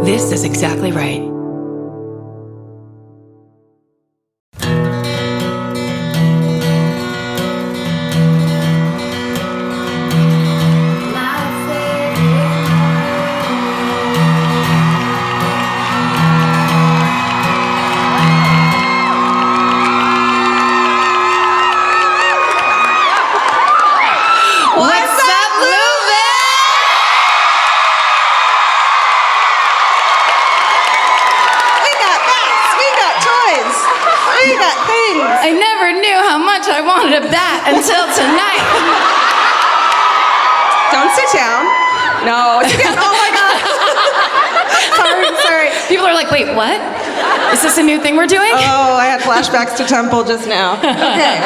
This is exactly right. I never knew how much I wanted a bat until tonight. Don't sit down. No, sit down. Oh my God. Sorry. People are like, wait, what? Is this a new thing we're doing? Oh, I had flashbacks to Temple just now. Okay.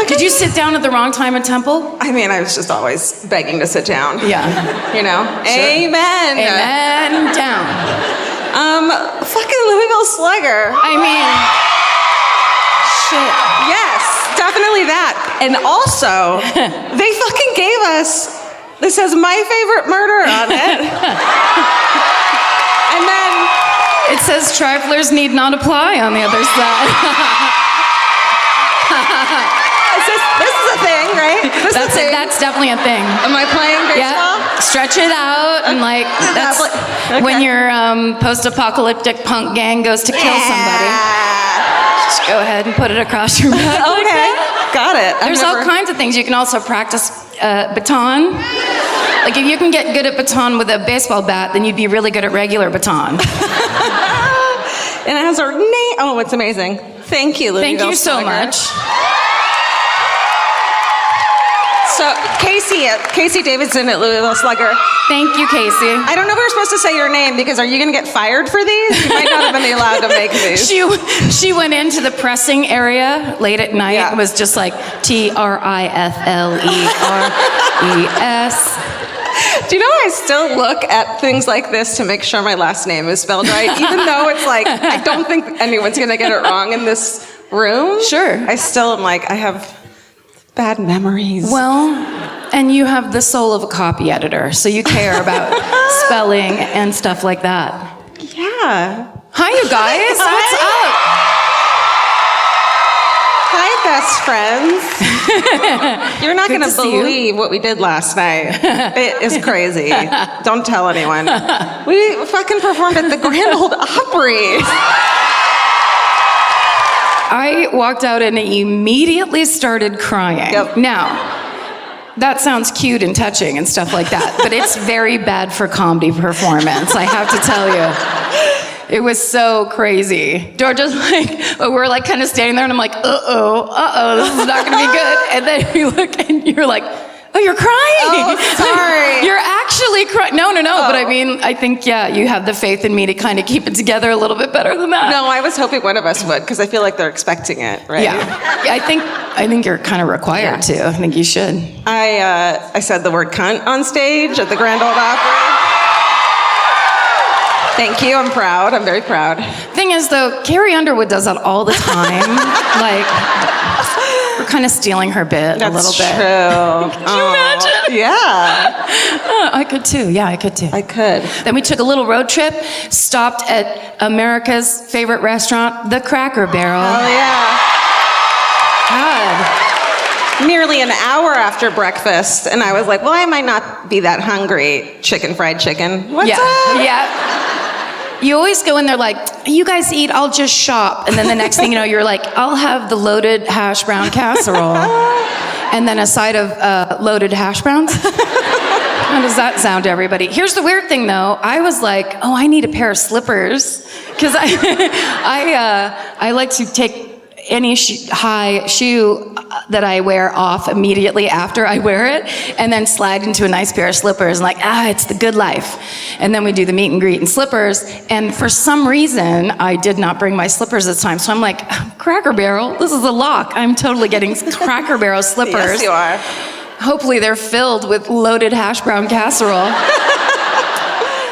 Did you sit down at the wrong time at Temple? I mean, I was just always begging to sit down. Yeah. You know? Sure. Amen. Amen. Down. Fucking Louisville Slugger. I mean, shit. Yes, definitely that. And also, they fucking gave us, this says my favorite murder on it. And then it says triflers need not apply on the other side. this is a thing, right? That's definitely a thing. Am I playing baseball? Yeah. Stretch it out and like that's Okay. when your post-apocalyptic punk gang goes to kill somebody. Just go ahead and put it across your back. Okay, got it. There's all kinds of things. You can also practice baton. Like if you can get good at baton with a baseball bat, then you'd be really good at regular baton. And it has our name. Oh, it's amazing. Thank you, Louisville. Thank you so Slugger. much. So, Casey Davidson at Louisville Slugger. Thank you, Casey. I don't know if we're supposed to say your name because are you going to get fired for these? You might not have been allowed to make these. She went into the pressing area late at night. Yeah. It was just like TRIFLERES. Do you know I still look at things like this to make sure my last name is spelled right, even though it's like I don't think anyone's going to get it wrong in this room? Sure. I still am like I have bad memories. Well, and you have the soul of a copy editor, so you care about spelling and stuff like that. Yeah. Hi, you guys. What's up? Hi, best friends. You're not going to to see you. believe what we did last night. It is crazy. Don't tell anyone. We fucking performed at the Grand Ole Opry. I walked out and immediately started crying. Yep. Now, that sounds cute and touching and stuff like that, but it's very bad for comedy performance, I have to tell you. It was so crazy. Georgia's like, we're like kind of standing there and I'm like, uh-oh, this is not gonna be good. And then you look and you're like, oh, you're crying. Oh, sorry. You're actually crying. No, but I mean, I think, yeah, you have the faith in me to kind of keep it together a little bit better than that. No, I was hoping one of us would, because I feel like they're expecting it, right? Yeah, I think you're kind of required to. I think you should. I said the word cunt on stage at the Grand Ole Opry. Thank you, I'm proud. I'm very proud. Thing is, though, Carrie Underwood does that all the time. Like, we're kind of stealing her bit a little bit. That's true. Can you imagine? Yeah. I could too. Yeah, I could too. I could. Then we took a little road trip, stopped at America's favorite restaurant, the Cracker Barrel. Oh, yeah. God. Nearly an hour after breakfast, and I was like, well, I might not be that hungry. Fried chicken. What's up? Yeah. You always go in there like, you guys eat, I'll just shop. And then the next thing you know, you're like, I'll have the loaded hash brown casserole. And then a side of loaded hash browns. How does that sound to everybody? Here's the weird thing though. I was like, oh, I need a pair of slippers. Because I like to take any high shoe that I wear off immediately after I wear it, and then slide into a nice pair of slippers, and like, it's the good life. And then we do the meet and greet in slippers, and for some reason, I did not bring my slippers this time, so I'm like, Cracker Barrel, this is a lock. I'm totally getting Cracker Barrel slippers. Yes, you are. Hopefully they're filled with loaded hash brown casserole.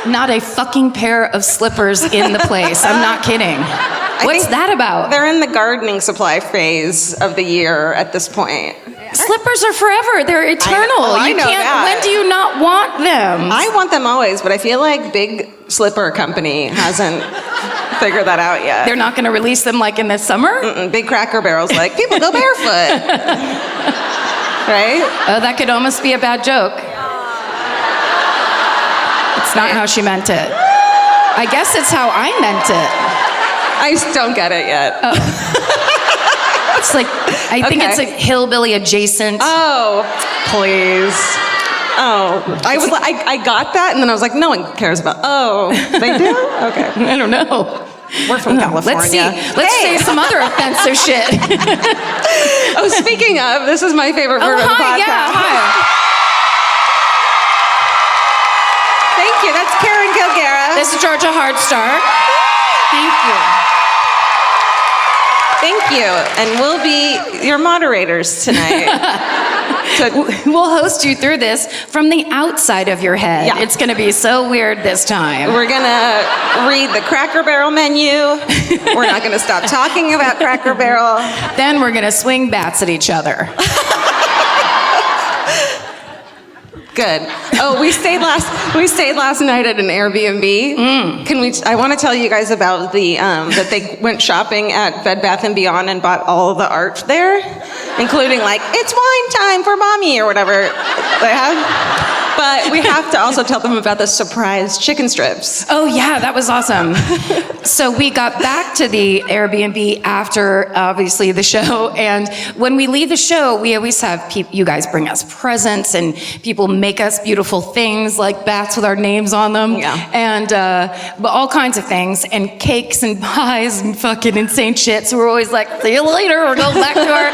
Not a fucking pair of slippers in the place. I'm not kidding. What's that about? They're in the gardening supply phase of the year at this point. Slippers are forever. They're eternal. I know that. When do you not want them? I want them always, but I feel like Big Slipper Company hasn't figured that out yet. They're not going to release them like in the summer? Big Cracker Barrel's like, people go barefoot. Right? Oh, that could almost be a bad joke. It's not how she meant it. I guess it's how I meant it. I don't get it yet. Oh. It's like, I think it's a hillbilly adjacent. Oh, please. Oh, I got that, and then I was like, no one cares about. Oh, they do? Okay. I don't know. We're from California. Let's see. Let's say some other offensive shit. Oh, speaking of, this is my favorite part of the podcast. Yeah, hi. Thank you. That's Karen Kilgariff. This is Georgia Hardstark. Thank you. Thank you. And we'll be your moderators tonight. We'll host you through this from the outside of your head. Yeah. It's going to be so weird this time. We're going to read the Cracker Barrel menu. We're not going to stop talking about Cracker Barrel. Then we're going to swing bats at each other. Good. Oh, we stayed last night at an Airbnb. I want to tell you guys about the that they went shopping at Bed Bath & Beyond and bought all of the art there, including like it's wine time for mommy or whatever they have. But we have to also tell them about the surprise chicken strips. Oh yeah, that was awesome. So we got back to the Airbnb after obviously the show, and when we leave the show, we always have you guys bring us presents, and people make us beautiful things like bats with our names on them, and but all kinds of things, and cakes and pies and fucking insane shit. So we're always like, see you later, we're going back to our.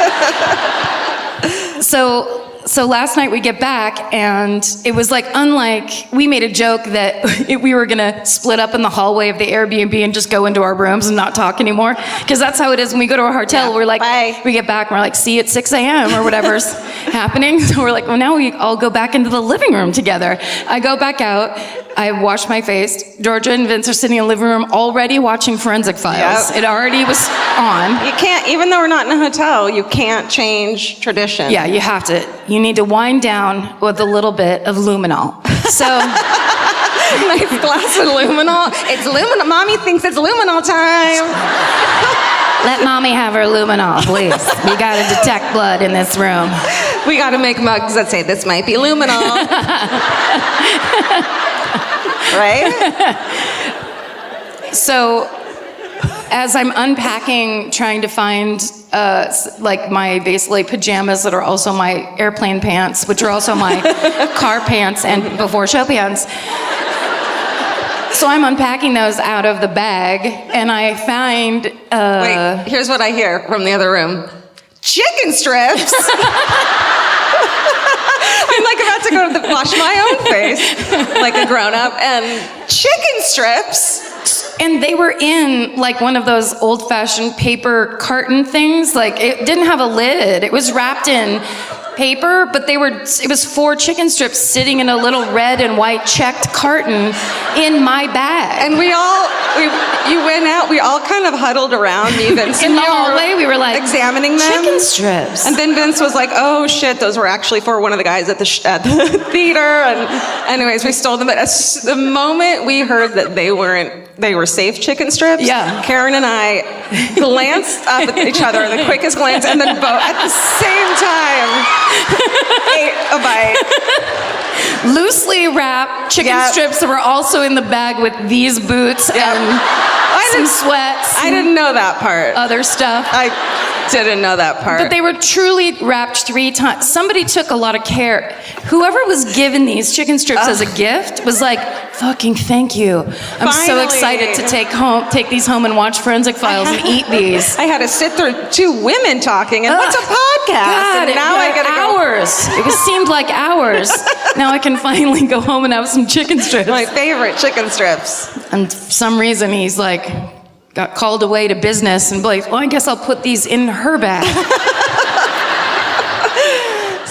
So last night we get back, and it was like, unlike, we made a joke that we were gonna split up in the hallway of the Airbnb and just go into our rooms and not talk anymore. Because that's how it is when we go to a hotel. We're like, bye. We get back and we're like, see you at 6 a.m. or whatever's happening. So we're like, well, now we all go back into the living room together. I go back out, I wash my face. Georgia and Vince are sitting in the living room already watching Forensic Files. Yep. It already was on. You can't, even though we're not in a hotel, you can't change tradition. Yeah, you have to. You need to wind down with a little bit of luminol. So, nice glass of luminol. It's luminol. Mommy thinks it's luminol time. Let mommy have her luminol, please. We got to detect blood in this room. We got to make mugs that say this might be luminol. Right? So, as I'm unpacking, trying to find like my basically pajamas that are also my airplane pants, which are also my car pants and before show pants. So I'm unpacking those out of the bag, and I find. Wait, here's what I hear from the other room: chicken strips. I'm like about to go to wash my own face, like a grown-up, and chicken strips. And they were in like one of those old-fashioned paper carton things. Like it didn't have a lid. It was wrapped in paper, but it was 4 chicken strips sitting in a little red and white checked carton in my bag. And you went out, we all kind of huddled around me, Vince. In the hallway, we were like, examining them. Chicken strips. And then Vince was like, oh shit, those were actually for one of the guys at the theater. And anyways, we stole them. But the moment we heard that they were safe chicken strips, Karen and I glanced up at each other, the quickest glance, and then both at the same time ate a bite. Loosely wrapped chicken strips that were also in the bag with these boots and some sweats. I didn't know that part. Other stuff. I didn't know that part. But they were truly wrapped 3 times. Somebody took a lot of care. Whoever was given these chicken strips as a gift was like, fucking thank you. I'm so excited to take these home and watch Forensic Files and eat these. I had to sit through 2 women talking, and what's a podcast? God, and now I gotta hours. It seemed like hours. Now I can finally go home and have some chicken strips. My favorite chicken strips. And for some reason he's like, got called away to business and like, well, I guess I'll put these in her bag.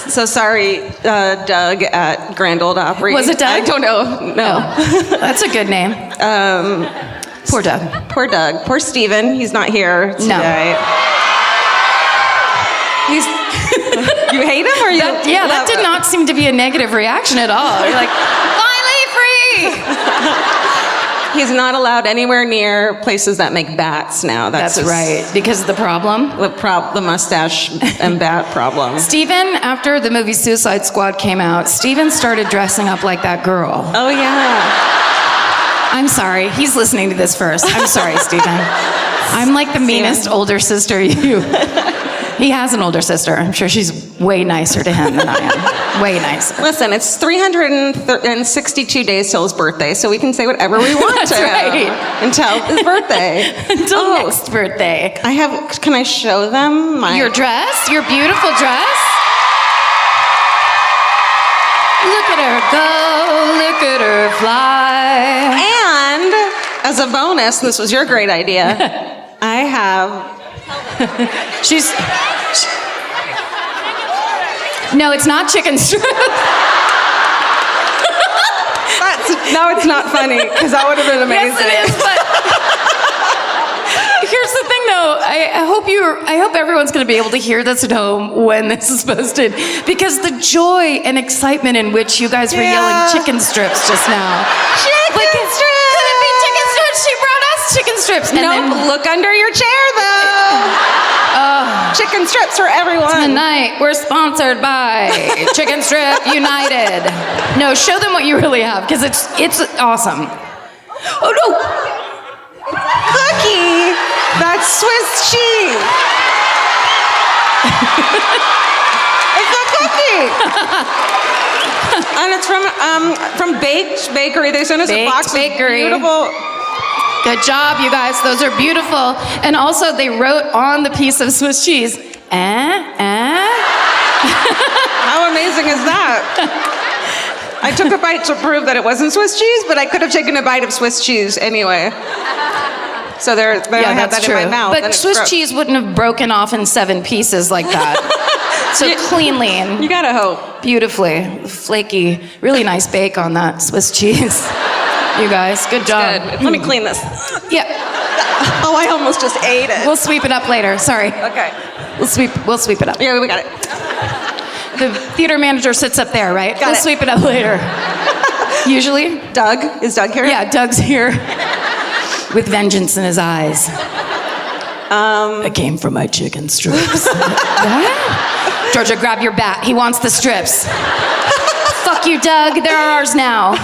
So sorry, Doug at Grand Ole Opry. Was it Doug? I don't know. No. That's a good name. Poor Doug. Poor Doug. Poor Steven. He's not here today. No. You hate him or you? That did not seem to be a negative reaction at all. You're like, finally free! He's not allowed anywhere near places that make bats now. That's right, because of the problem? The mustache and bat problem. Steven, after the movie Suicide Squad came out, Steven started dressing up like that girl. Oh, yeah. I'm sorry. He's listening to this first. I'm sorry, Steven. I'm like the meanest older sister you. He has an older sister. I'm sure she's way nicer to him than I am. Way nicer. Listen, it's 362 days till his birthday, so we can say whatever we want That's to right. until his birthday. Until next birthday. Can I show them your dress? Your beautiful dress? Look at her go, look at her fly. And as a bonus, this was your great idea, I have... No, it's not chicken strip. No, it's not funny, because that would have been amazing. Yes, it is, but here's the thing, though. I hope everyone's going to be able to hear this at home when this is posted, because the joy and excitement in which you guys were yelling chicken strips just now. Chicken strips! Could it be chicken strips? She brought us chicken strips. And then look under your chair, though. Chicken strips for everyone. Tonight, we're sponsored by Chicken Strip United. No, show them what you really have, because it's awesome. Oh, no! Cookie! That's Swiss cheese. It's a cookie. And it's from Baked Bakery. They sent us a box of beautiful... Good job, you guys. Those are beautiful. And also, they wrote on the piece of Swiss cheese, How amazing is that? I took a bite to prove that it wasn't Swiss cheese, but I could have taken a bite of Swiss cheese anyway. So I had that true. in my mouth. But Swiss cheese wouldn't have broken off in 7 pieces like that. So cleanly and you gotta hope. Beautifully, flaky, really nice bake on that Swiss cheese. You guys, good job. Good. Let me clean this. Yeah. Oh, I almost just ate it. We'll sweep it up later. Sorry. Okay. We'll sweep it up. Yeah, we got it. The theater manager sits up there, right? We'll sweep it up later. Usually. Doug? Is Doug here? Yeah, Doug's here. With vengeance in his eyes. I came for my chicken strips. What? Georgia, grab your bat. He wants the strips. Fuck you, Doug. They're ours now.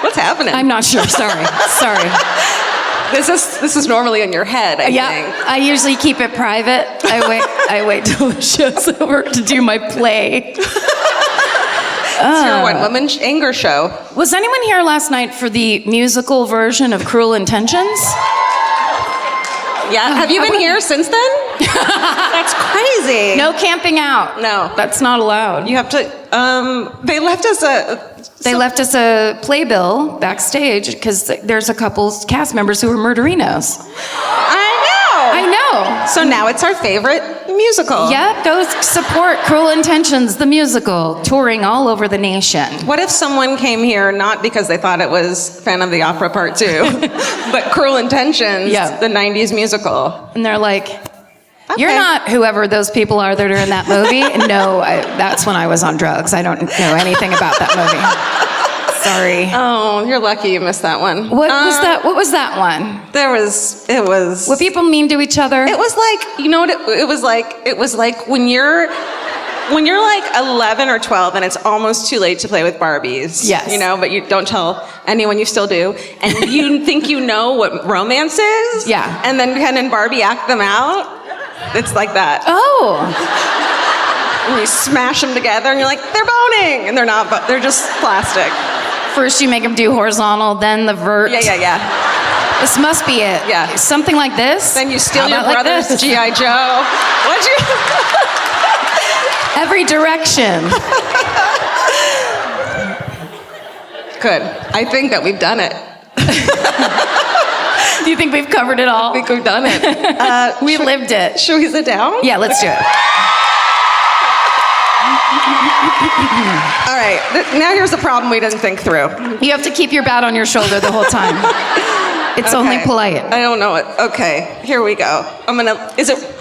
What's happening? I'm not sure. Sorry. This is normally in your head, I think. I usually keep it private. I wait till the show's over to do my play. It's your one-woman anger show. Was anyone here last night for the musical version of Cruel Intentions? Yeah. Have you been here since then? That's crazy. No camping out. No. That's not allowed. You have to, they left us a playbill backstage because there's a couple cast members who were murderinos. I know. So now it's our favorite musical. Yep, go support Cruel Intentions, the musical, touring all over the nation. What if someone came here not because they thought it was Phantom of the Opera Part 2, but Cruel Intentions, the 90s musical? And they're like, you're not whoever those people are that are in that movie. No, that's when I was on drugs. I don't know anything about that movie. Sorry. Oh, you're lucky you missed that one. What was that? What was that one? It was. Were people mean to each other? It was like, you know what it was like? It was like when you're like 11 or 12 and it's almost too late to play with Barbies. Yes. You know, but you don't tell anyone you still do. And you think you know what romance is. Yeah. And then Ken and Barbie act them out. It's like that. Oh. And you smash them together and you're like, they're boning. And they're not, but they're just plastic. First you make them do horizontal, then the vert. Yeah. This must be it. Yeah. Something like this. Then you steal your brother's like G.I. Joe. What'd you? Every direction. Good. I think that we've done it. Do you think we've covered it all? I think we've done it. We lived it. Should we sit down? Yeah, let's do it. All right, now here's the problem we didn't think through. You have to keep your bat on your shoulder the whole time. It's only polite. I don't know it. Okay, here we go.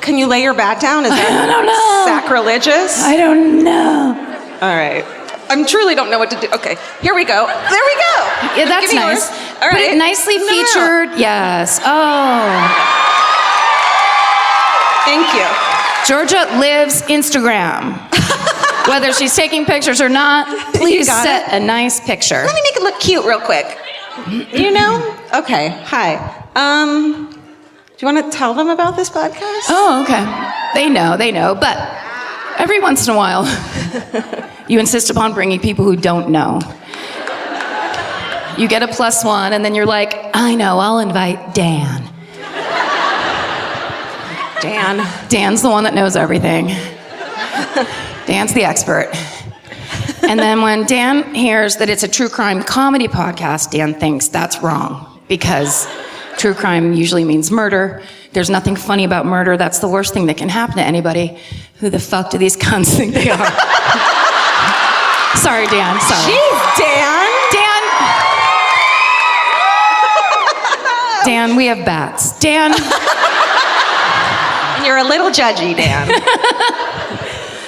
Can you lay your bat down? Is that I don't know. sacrilegious? I don't know. All right. I truly don't know what to do. Okay, here we go. There we go. Yeah, that's Give me nice. yours. All right. Put it nicely featured. Yes. Oh. Thank you. Georgia lives Instagram. Whether she's taking pictures or not, please set a nice picture. Let me make it look cute real quick. You know? Okay, hi. Do you want to tell them about this podcast? Oh, okay. They know, but every once in a while, you insist upon bringing people who don't know. You get a +1, and then you're like, I know, I'll invite Dan. Dan's the one that knows everything. Dan's the expert. And then when Dan hears that it's a true crime comedy podcast, Dan thinks that's wrong, because true crime usually means murder. There's nothing funny about murder. That's the worst thing that can happen to anybody. Who the fuck do these cunts think they are? Sorry, Dan. Sorry. Jeez, Dan. Dan, we have bats. Dan. You're a little judgy, Dan.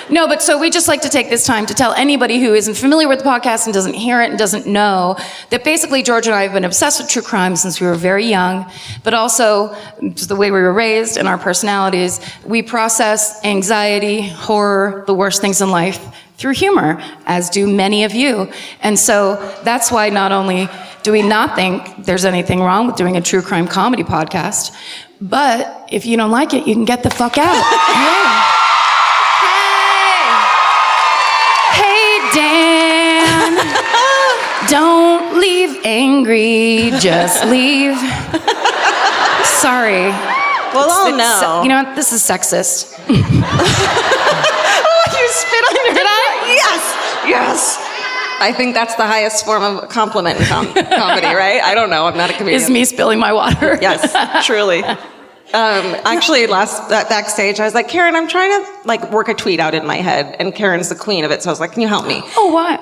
No, but so we just like to take this time to tell anybody who isn't familiar with the podcast and doesn't hear it and doesn't know that basically George and I have been obsessed with true crime since we were very young, but also just the way we were raised and our personalities. We process anxiety, horror, the worst things in life through humor, as do many of you. And so that's why not only do we not think there's anything wrong with doing a true crime comedy podcast, but if you don't like it, you can get the fuck out. Hey, Dan, don't leave angry, just leave. Sorry. Well, no. You know what? This is sexist. You spit on your... Did I? Yes. I think that's the highest form of compliment in comedy, right? I don't know. I'm not a comedian. Is me spilling my water? Yes, truly. Actually, backstage, I was like, Karen, I'm trying to work a tweet out in my head, and Karen's the queen of it, so I was like, can you help me? Oh, wow.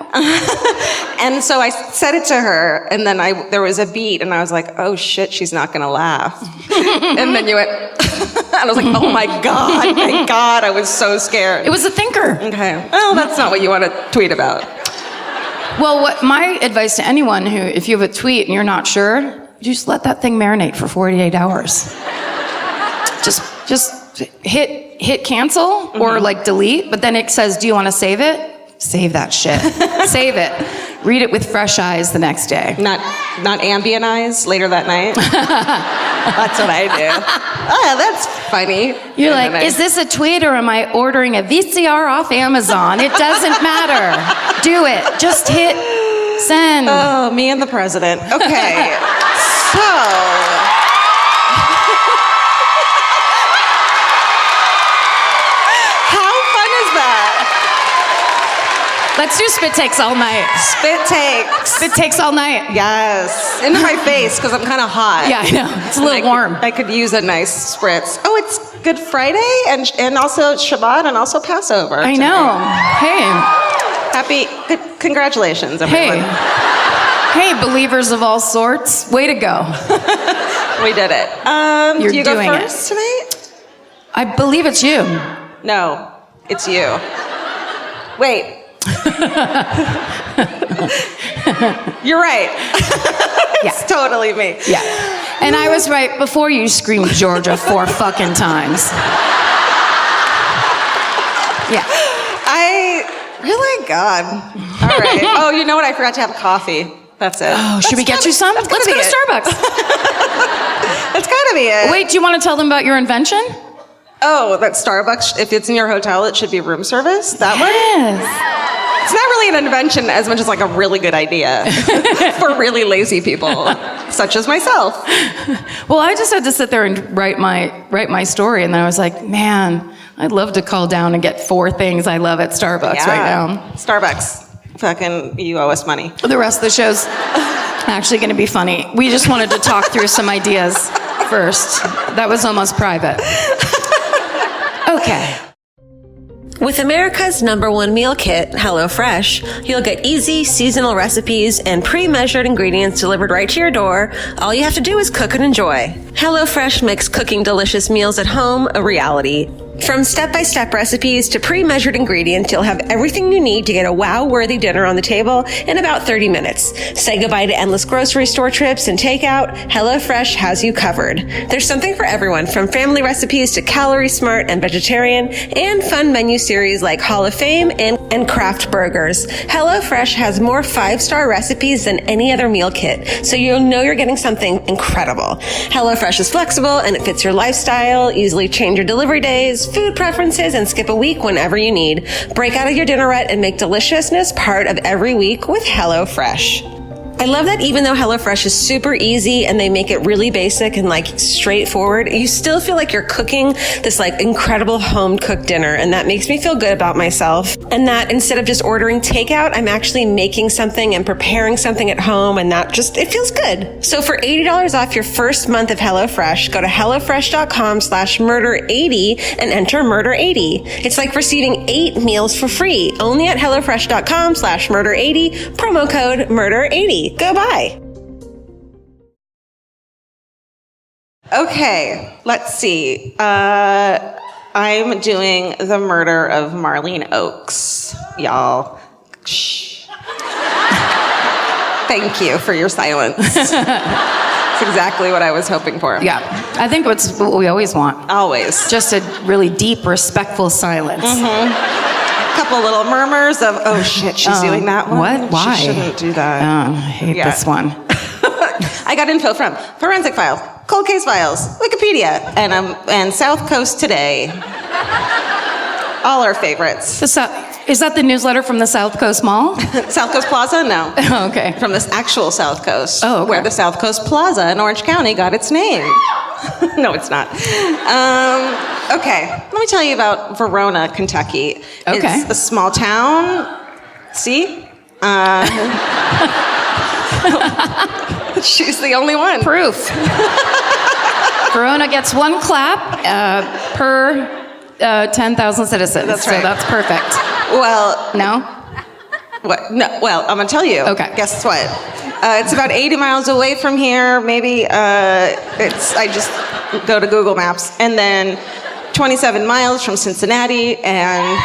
And so I said it to her, and then there was a beat, and I was like, oh shit, she's not gonna laugh. And then you went, and I was like, oh my God, thank God, I was so scared. It was a thinker. Okay, well, that's not what you want to tweet about. Well, what my advice to anyone who, if you have a tweet and you're not sure, you just let that thing marinate for 48 hours. Just hit cancel or delete, but then it says, do you want to save it? Save that shit. Save it. Read it with fresh eyes the next day. Not ambient eyes later that night. That's what I do. Oh, that's funny. You're like, is this a tweet or am I ordering a VCR off Amazon? It doesn't matter. Do it. Just hit send. Oh, me and the president. Okay. So... Let's do spit takes all night. Spit takes. Spit takes all night. Yes. Into my face, because I'm kind of hot. Yeah, I know. It's a little warm. I could use a nice spritz. Oh, it's Good Friday and also Shabbat and also Passover. I know. Hey. Congratulations, everyone. Hey, believers of all sorts. Way to go. We did it. You're do you go doing first it. Tonight? I believe it's you. No, it's you. Wait. You're right. It's totally me. Yeah. And I was right before you screamed Georgia 4 fucking times. Yeah. Really? God. All right. Oh, you know what? I forgot to have coffee. That's it. Oh, should we get you some? Let's go to Starbucks. That's gotta be it. Wait, do you want to tell them about your invention? Oh, that Starbucks, if it's in your hotel, it should be room service? That one? It's not really an invention as much as a really good idea for really lazy people, such as myself. Well, I just had to sit there and write my story, and then I was like, man, I'd love to call down and get 4 things I love at Starbucks right now. Starbucks. Fucking, you owe us money. The rest of the show's actually going to be funny. We just wanted to talk through some ideas first. That was almost private. Okay. With America's #1 meal kit, HelloFresh, you'll get easy, seasonal recipes and pre-measured ingredients delivered right to your door. All you have to do is cook and enjoy. HelloFresh makes cooking delicious meals at home a reality. From step-by-step recipes to pre-measured ingredients, you'll have everything you need to get a wow-worthy dinner on the table in about 30 minutes. Say goodbye to endless grocery store trips and takeout. HelloFresh has you covered. There's something for everyone, from family recipes to calorie smart and vegetarian, and fun menu series like Hall of Fame and craft burgers. HelloFresh has more 5-star recipes than any other meal kit, so you'll know you're getting something incredible. HelloFresh is flexible and it fits your lifestyle. Easily change your delivery days, food preferences, and skip a week whenever you need. Break out of your dinner rut and make deliciousness part of every week with HelloFresh. I love that even though HelloFresh is super easy and they make it really basic and like straightforward, you still feel like you're cooking this like incredible home cooked dinner. And that makes me feel good about myself. And that instead of just ordering takeout, I'm actually making something and preparing something at home. And that just, it feels good. So for $80 off your first month of HelloFresh, go to HelloFresh.com/murder80 and enter murder80. It's like receiving 8 meals for free only at HelloFresh.com/murder80, promo code murder80. Go buy. Okay, let's see. I'm doing the murder of Marlene Oakes, y'all. Shh. Thank you for your silence. It's exactly what I was hoping for. Yeah, I think it's what we always want. Always. Just a really deep, respectful silence. Couple little murmurs of, oh shit, she's doing that one. What? Why? She shouldn't do that. Oh, I hate this one. I got info from Forensic Files, Cold Case Files, Wikipedia, and South Coast Today. All our favorites. Is that the newsletter from the South Coast Mall? South Coast Plaza? No. Oh, okay. From this actual South Coast. Oh, okay. Where the South Coast Plaza in Orange County got its name. No, it's not. Okay, let me tell you about Verona, Kentucky. Okay. It's a small town. See? She's the only one. Proof. Verona gets 1 clap per 10,000 citizens. That's right. So that's perfect. Well, No? what? No. Well, I'm gonna tell you. Okay. Guess what? It's about 80 miles away from here. Maybe I just go to Google Maps, and then 27 miles from Cincinnati, and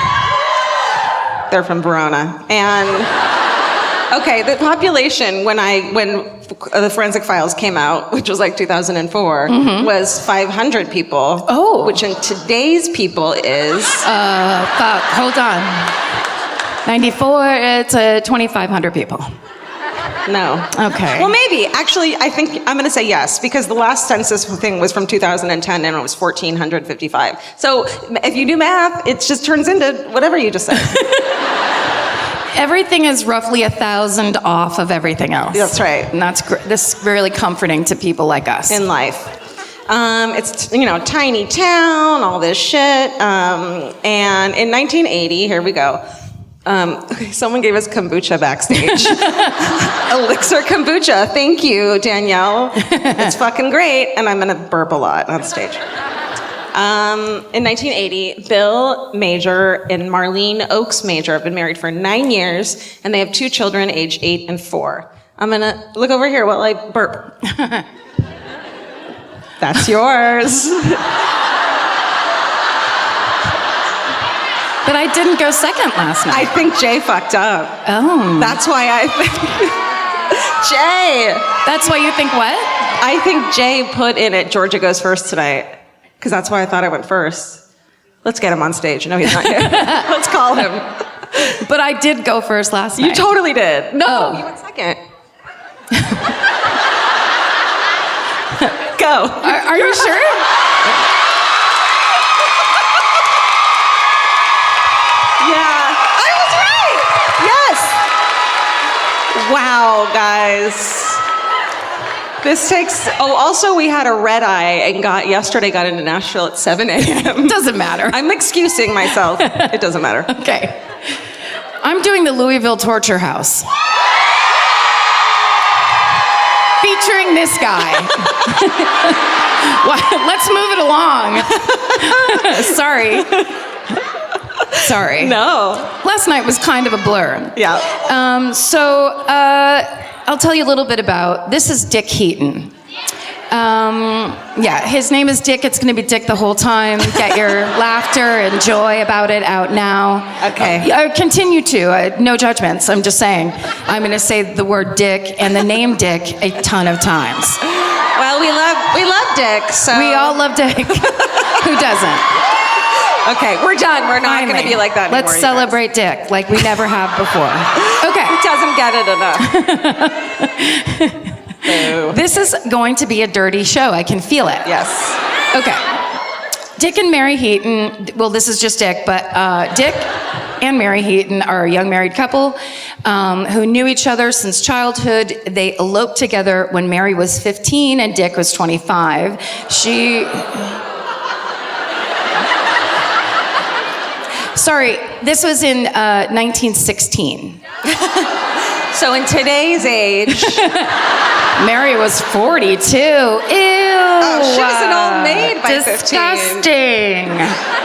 they're from Verona. And okay, the population when the Forensic Files came out, which was like 2004, was 500 people. Oh. Which in today's people is Fuck, hold on. 94, it's 2,500 people. no. Okay. Well, maybe. Actually, I think I'm going to say yes, because the last census thing was from 2010 and it was 1,455. So if you do math, it just turns into whatever you just said. Everything is roughly 1,000 off of everything else. That's right. And this is really comforting to people like us. In life. It's, tiny town, all this shit. And in 1980, here we go. Okay, someone gave us kombucha backstage. Elixir kombucha. Thank you, Danielle. It's fucking great. And I'm going to burp a lot on stage. In 1980, Bill Major and Marlene Oakes Major have been married for 9 years, and they have 2 children aged 8 and 4. I'm going to look over here while I burp. That's yours. But I didn't go second last I night. think Jay fucked up. Oh. That's why I think... Jay! That's why you think what? I think Jay put in it, Georgia goes first tonight. Because that's why I thought I went first. Let's get him on stage. No, he's not here. Let's call him. But I did go first last night. You totally did. No, Oh. you went second. Go. Are you sure? Yeah, I was right. Yes. Wow, guys. This takes. Oh, also we had a red eye and yesterday got into Nashville at 7 a.m. Doesn't matter. I'm excusing myself. It doesn't matter. Okay. I'm doing the Louisville Torture House. Featuring this guy. Let's move it along. Sorry. Sorry. No. Last night was kind of a blur. Yeah. I'll tell you a little bit about, this is Dick Heaton. Yeah, his name is Dick. It's going to be Dick the whole time. Get your laughter and joy about it out now. Okay. Continue to. No judgments. I'm just saying. I'm going to say the word Dick and the name Dick a ton of times. Well, we love Dick, so. We all love Dick. Who doesn't? Okay, we're done. We're not going to be like that anymore. Let's celebrate Dick like we never have before. Okay. He doesn't get it enough. Boo. This is going to be a dirty show. I can feel it. Yes. Okay. Dick and Mary Heaton, well, this is just Dick, but Dick and Mary Heaton are a young married couple who knew each other since childhood. They eloped together when Mary was 15 and Dick was 25. Sorry, this was in 1916. So in today's age... Mary was 42. Ew. Oh, she was an old maid by 15. Disgusting.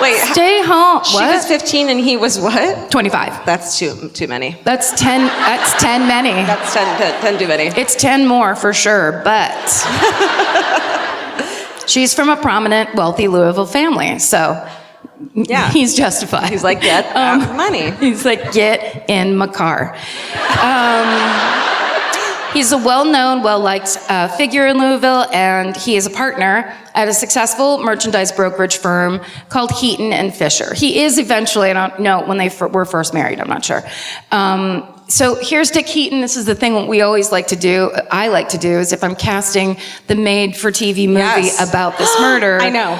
Wait. Stay home. She was 15 and he was what? 25. That's too many. That's 10 many. That's 10 too many. It's 10 more for sure, but she's from a prominent, wealthy Louisville family, so yeah, he's justified. He's like, get money. He's like, get in my car. He's a well-known, well-liked figure in Louisville, and he is a partner at a successful merchandise brokerage firm called Heaton and Fisher. He is eventually, I don't know when they were first married, I'm not sure. So here's Dick Heaton. This is the thing we always like to do, I like to do, is if I'm casting the made-for-TV movie about this murder. I know.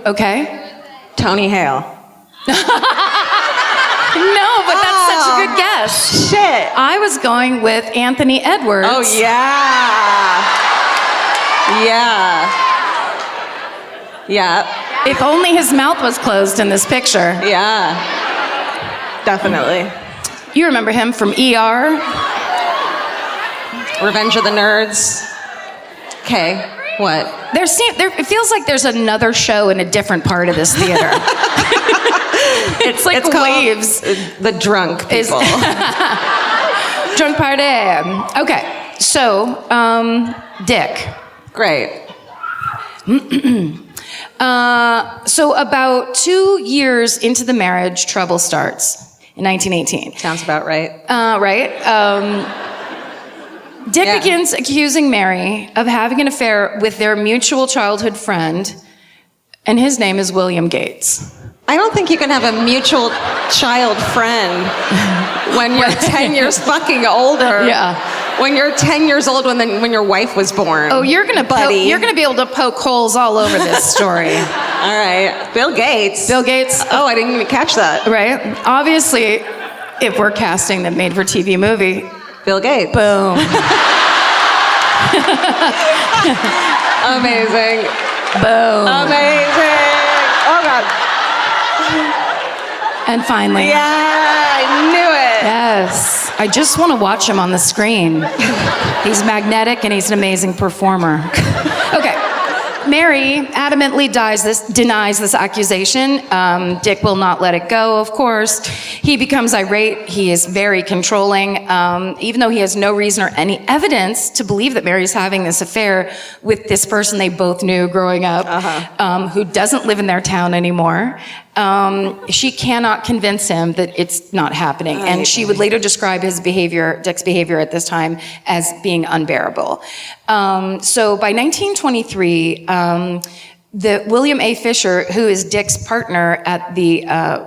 Okay? Tony Hale. No, but that's such a good guess. Shit. I was going with Anthony Edwards. Oh, yeah. Yeah. If only his mouth was closed in this picture. Yeah. Definitely. You remember him from ER? Revenge of the Nerds. Okay. What? It feels like there's another show in a different part of this theater. It's like waves. The drunk people. Drunk party. Okay, so Dick. Great. So about 2 years into the marriage, trouble starts in 1918. Sounds about right. Right. Dick begins accusing Mary of having an affair with their mutual childhood friend, and his name is William Gates. I don't think you can have a mutual child friend when you're 10 years fucking older. Yeah. When you're 10 years old when your wife was born. Oh, you're gonna be able to poke holes all over this story. All right. Bill Gates. Bill Gates. Oh, I didn't even catch that. Right. Obviously, if we're casting the made-for-TV movie, Bill Gates. boom. Amazing. Boom. Amazing. Oh, God. And finally. Yeah, I knew it. Yes. I just want to watch him on the screen. He's magnetic and he's an amazing performer. Okay. Mary adamantly denies this accusation. Dick will not let it go, of course. He becomes irate. He is very controlling, even though he has no reason or any evidence to believe that Mary's having this affair with this person they both knew growing up, who doesn't live in their town anymore. She cannot convince him that it's not happening. And she would later describe Dick's behavior at this time, as being unbearable. So by 1923, the William A. Fisher, who is Dick's partner at the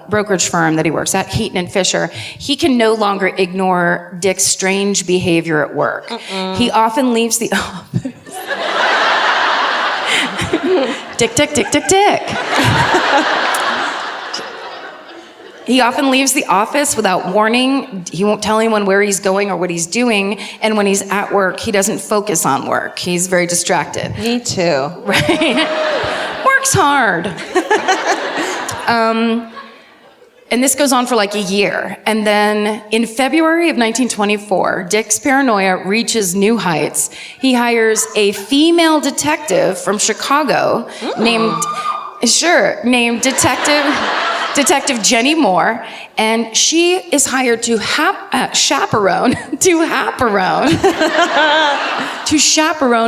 brokerage firm that he works at, Heaton and Fisher, he can no longer ignore Dick's strange behavior at work. He often leaves the office. Dick. He often leaves the office without warning. He won't tell anyone where he's going or what he's doing. And when he's at work, he doesn't focus on work. He's very distracted. Me too. Right? Works hard. And this goes on for like a year. And then in February of 1924, Dick's paranoia reaches new heights. He hires a female detective from Chicago named Detective Detective Jenny Moore, and she is hired to chaperone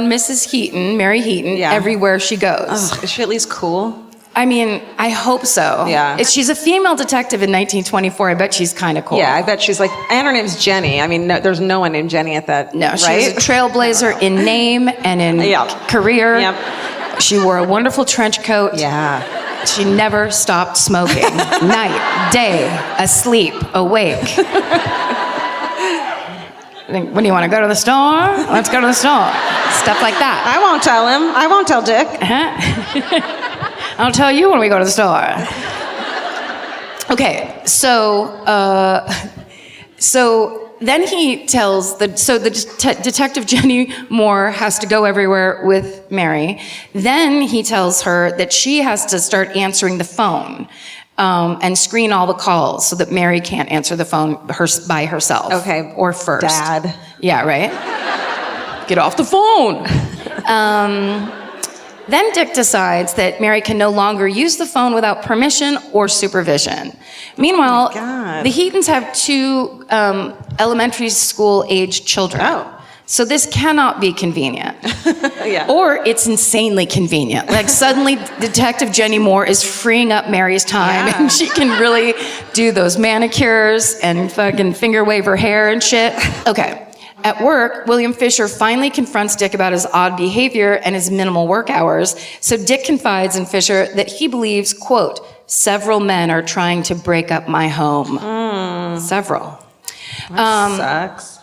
Mrs. Heaton, Mary Heaton, everywhere she goes. Oh, is she at least cool? I mean, I hope so. Yeah. She's a female detective in 1924. I bet she's kind of cool. Yeah, I bet she's like, and her name's Jenny. I mean, no, there's no one named Jenny at that. No, right? she's a trailblazer in name and in career. Yep. She wore a wonderful trench coat. Yeah. She never stopped smoking. Night, day, asleep, awake. When do you want to go to the store? Let's go to the store. Stuff like that. I won't tell him. I won't tell Dick. I'll tell you when we go to the store. Okay, so then he tells Detective Jenny Moore has to go everywhere with Mary. Then he tells her that she has to start answering the phone and screen all the calls so that Mary can't answer the phone by herself. Okay. Or first. Dad. Yeah, right? Get off the phone. Then Dick decides that Mary can no longer use the phone without permission or supervision. Meanwhile, the Heatons have 2 elementary school age children. Oh. So this cannot be convenient. Yeah. Or it's insanely convenient. Like suddenly Detective Jenny Moore is freeing up Mary's time and she can really do those manicures and fucking finger wave her hair and shit. Okay. At work, William Fisher finally confronts Dick about his odd behavior and his minimal work hours. So Dick confides in Fisher that he believes, quote, several men are trying to break up my home. Several. That sucks.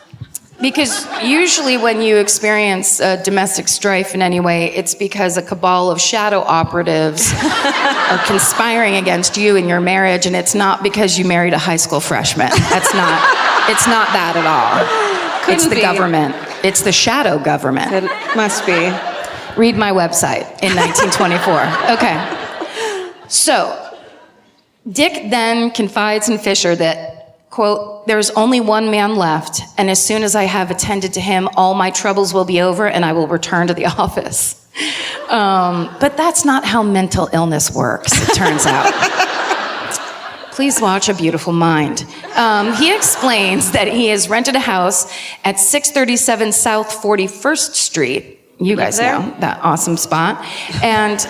Because usually when you experience domestic strife in any way, it's because a cabal of shadow operatives are conspiring against you and your marriage, and it's not because you married a high school freshman. It's not that at all. It's the government. It's the shadow government. It must be. Read my website in 1924. Okay. So, Dick then confides in Fisher that, quote, there's only one man left, and as soon as I have attended to him, all my troubles will be over and I will return to the office. But that's not how mental illness works, it turns out. Please watch A Beautiful Mind. He explains that he has rented a house at 637 South 41st Street. You guys know that awesome spot. And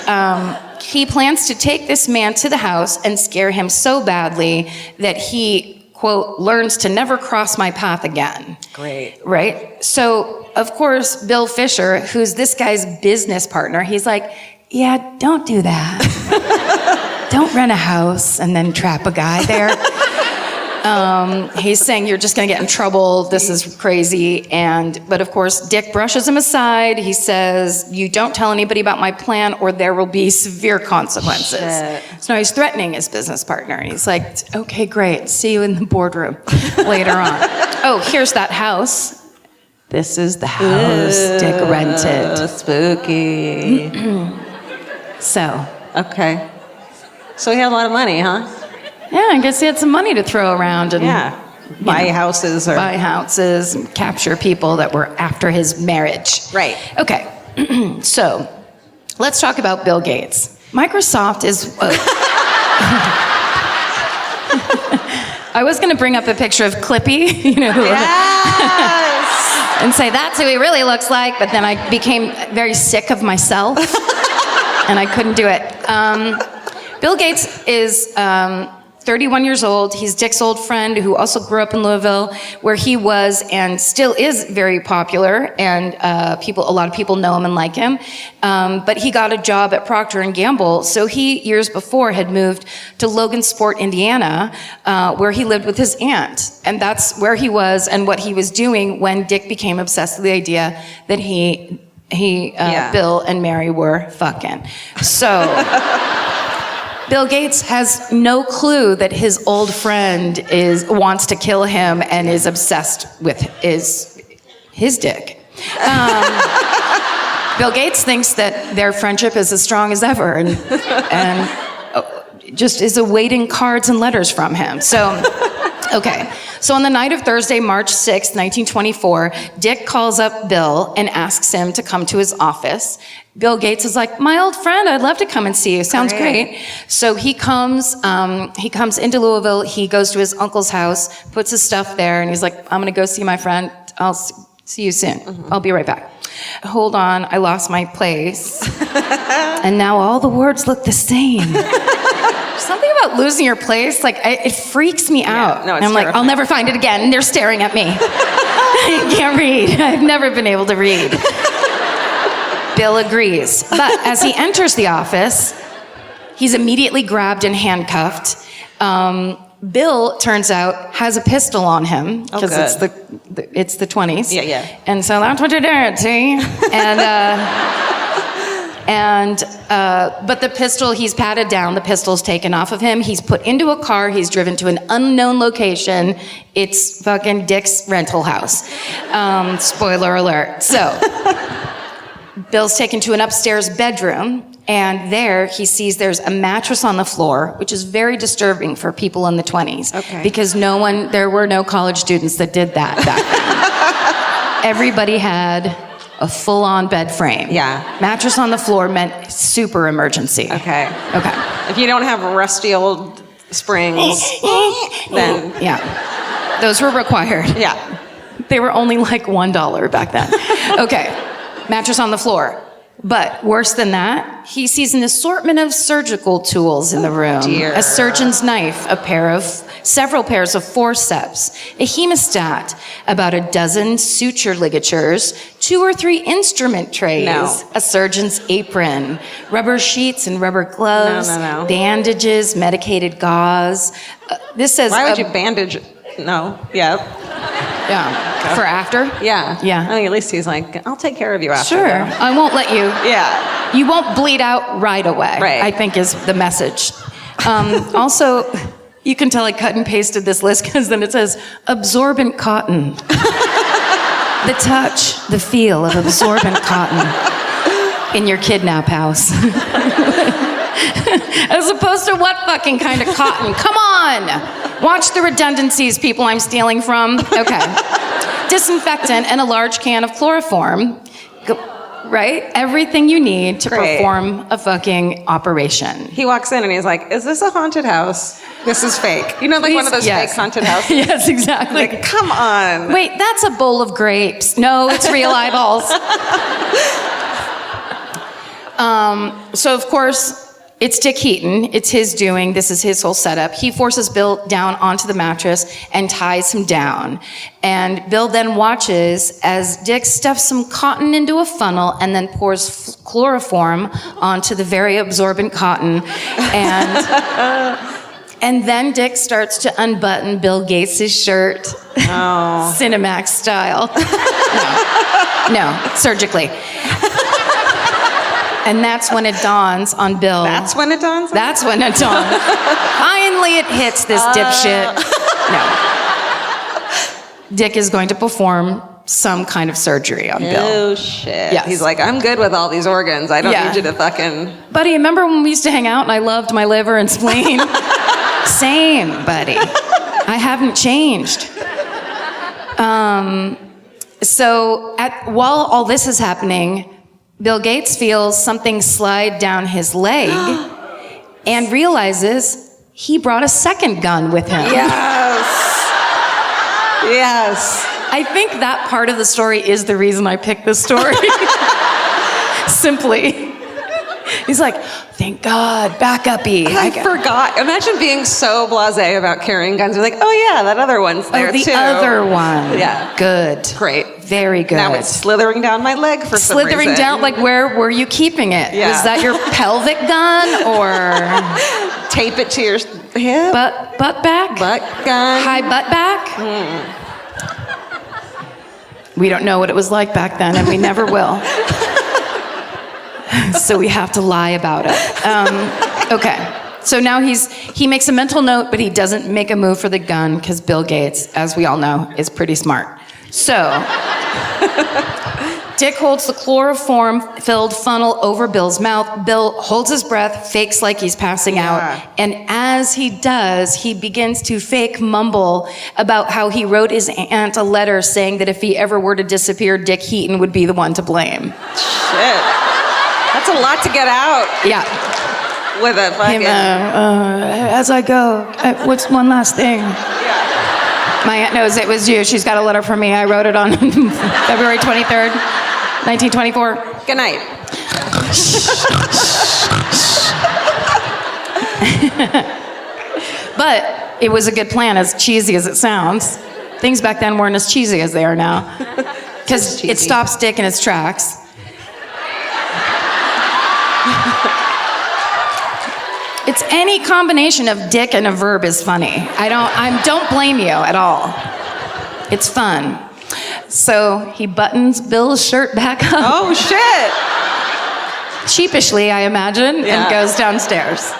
he plans to take this man to the house and scare him so badly that he, quote, learns to never cross my path again. Great. Right? So, of course, Bill Fisher, who's this guy's business partner, he's like, yeah, don't do that. Don't rent a house and then trap a guy there. He's saying you're just going to get in trouble. This is crazy. But of course, Dick brushes him aside. He says, you don't tell anybody about my plan or there will be severe consequences. Shit. So now he's threatening his business partner. And he's like, okay, great. See you in the boardroom later on. Oh, here's that house. This is the house Dick rented. Spooky. So. Okay. So he had a lot of money, huh? Yeah, I guess he had some money to throw around and buy houses and capture people that were after his marriage. Right. Okay. So, let's talk about Bill Gates. Microsoft is I was going to bring up a picture of Clippy, and say that's who he really looks like, but then I became very sick of myself and I couldn't do it. Bill Gates is 31 years old. He's Dick's old friend who also grew up in Louisville, where he was and still is very popular, and a lot of people know him and like him. But he got a job at Procter & Gamble, so he, years before, had moved to Logansport, Indiana, where he lived with his aunt. And that's where he was and what he was doing when Dick became obsessed with the idea that Bill and Mary were fucking. So... Bill Gates has no clue that his old friend wants to kill him and is obsessed with his dick. Bill Gates thinks that their friendship is as strong as ever and just is awaiting cards and letters from him. So Okay, so on the night of Thursday, March 6th, 1924, Dick calls up Bill and asks him to come to his office. Bill Gates is like, my old friend, I'd love to come and see you. Sounds great. So he comes into Louisville. He goes to his uncle's house, puts his stuff there, and he's like, I'm going to go see my friend. I'll see you soon. I'll be right back. Hold on, I lost my place. And now all the words look the same. Something about losing your place, like, it freaks me out. No, it's I'm like, I'll never find it again. And they're staring at me. I can't read. I've never been able to read. Bill agrees. But as he enters the office, he's immediately grabbed and handcuffed. Bill, turns out, has a pistol on him because it's the 20s. Yeah. And so that's what you did, see? But the pistol, he's patted down, the pistol's taken off of him, he's put into a car, he's driven to an unknown location. It's fucking Dick's rental house. Spoiler alert. So, Bill's taken to an upstairs bedroom, and there he sees there's a mattress on the floor, which is very disturbing for people in the 20s. Okay. Because there were no college students that did that back then. Everybody had a full-on bed frame. Yeah. Mattress on the floor meant super emergency. Okay. Okay. If you don't have rusty old springs, then... Yeah. Those were required. Yeah. They were only like $1 back then. Okay. Mattress on the floor. But worse than that, he sees an assortment of surgical tools in the room. Dear. A surgeon's knife, several pairs of forceps, a hemostat, about a dozen suture ligatures, 2 or 3 instrument trays, a surgeon's apron, rubber sheets and rubber gloves, bandages, medicated gauze. This says... Why would you bandage... No. Yeah. Yeah. For after? Yeah. Yeah. I think at least he's like, I'll take care of you after. Sure. Though. I won't let you. Yeah. You won't bleed out right away. Right. I think is the message. Also, you can tell I cut and pasted this list because then it says absorbent cotton. The touch, the feel of absorbent cotton in your kidnap house. As opposed to what fucking kind of cotton? Come on! Watch the redundancies, people I'm stealing from. Okay. Disinfectant and a large can of chloroform. Right? Everything you need to perform a fucking operation. He walks in and he's like, is this a haunted house? This is fake. You know, like one of those fake haunted houses? Yes, exactly. Like, come on. Wait, that's a bowl of grapes. No, it's real eyeballs. So, of course, it's Dick Heaton. It's his doing. This is his whole setup. He forces Bill down onto the mattress and ties him down. And Bill then watches as Dick stuffs some cotton into a funnel and then pours chloroform onto the very absorbent cotton. And then Dick starts to unbutton Bill Gates' shirt. Oh. Cinemax style. No, surgically. And that's when it dawns on Bill. That's when it dawns on That's when it dawns. Finally it hits this dipshit. No. Dick is going to perform some kind of surgery on Bill. Oh, shit. Yes. He's like, I'm good with all these organs. I don't need you to fucking... Buddy, remember when we used to hang out and I loved my liver and spleen? Same, buddy. I haven't changed. While all this is happening, Bill Gates feels something slide down his leg and realizes he brought a second gun with him. Yes. I think that part of the story is the reason I picked this story. Simply. He's like, thank God, back-uppy. I forgot. Imagine being so blasé about carrying guns. You're like, oh yeah, that other one's there too. The other one. Yeah. Good. Great. Very good. Now it's slithering down my leg for some reason. Slithering down, like where were you keeping it? Yeah. Was that your pelvic gun or... Tape it to your hip? Butt back? Butt gun. High butt back? We don't know what it was like back then, and we never will. So we have to lie about it. Okay. So now he makes a mental note, but he doesn't make a move for the gun because Bill Gates, as we all know, is pretty smart. So Dick holds the chloroform-filled funnel over Bill's mouth. Bill holds his breath, fakes like he's passing out. And as he does, he begins to fake mumble about how he wrote his aunt a letter saying that if he ever were to disappear, Dick Heaton would be the one to blame. Shit. That's a lot to get out. Yeah. With a fucking... as I go, what's one last thing? My aunt knows it was you. She's got a letter from me. I wrote it on February 23rd, 1924. Good night. But it was a good plan, as cheesy as it sounds. Things back then weren't as cheesy as they are now. Because it stops Dick in his tracks. It's any combination of dick and a verb is funny. I don't blame you at all. It's fun. So he buttons Bill's shirt back up. Oh, shit. Sheepishly, I imagine, and goes downstairs.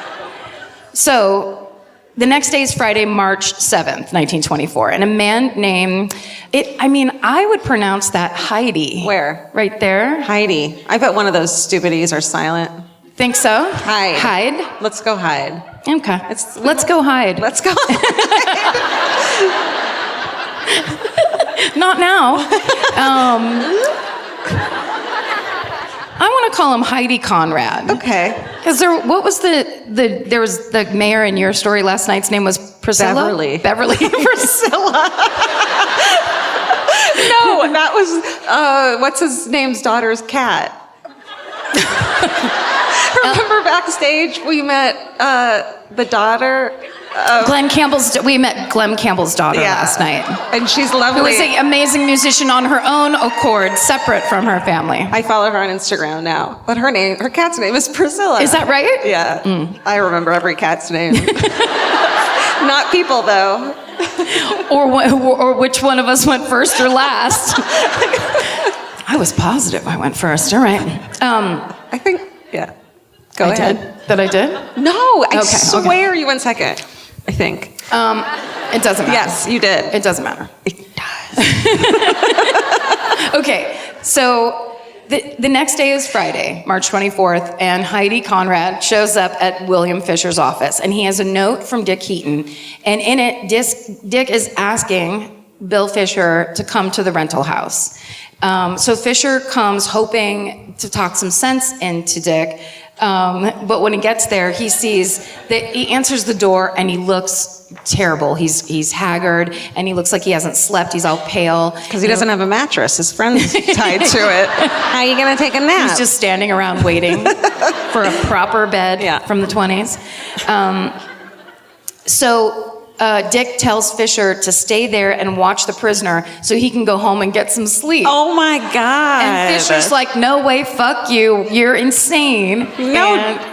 So the next day is Friday, March 7th, 1924, and a man named, I would pronounce that Heidi. Where? Right there. Heidi. I bet one of those stupidities are silent. Think so? Hide. Hide? Let's go hide. Okay. Let's go hide. Let's go hide. Not now. I want to call him Heidi Conrad. Okay. Because there was the mayor in your story last night's name was Priscilla? Beverly Priscilla. No, that was, what's his name's daughter's cat. Remember backstage we met the daughter of... We met Glenn Campbell's daughter last night. And she's lovely. Who is an amazing musician on her own accord, separate from her family. I follow her on Instagram now. But her cat's name is Priscilla. Is that right? Yeah. I remember every cat's name. Not people, though. or which one of us went first or last. I was positive I went first. All right. I think, Go ahead. That I did? No, I swear you went second. I think. It doesn't matter. Yes, you did. It doesn't matter. It does. Okay, so the next day is Friday, March 24th, and Heidi Conrad shows up at William Fisher's office, and he has a note from Dick Heaton, and in it, Dick is asking Bill Fisher to come to the rental house. So Fisher comes hoping to talk some sense into Dick, but when he gets there, he sees that he answers the door and he looks terrible. He's haggard and he looks like he hasn't slept. He's all pale. Because he doesn't have a mattress. His friend's tied to it. How are you going to take a nap? He's just standing around waiting for a proper bed from the 20s. So Dick tells Fisher to stay there and watch the prisoner so he can go home and get some sleep. Oh my God. And Fisher's like, no way, fuck you. You're insane. No.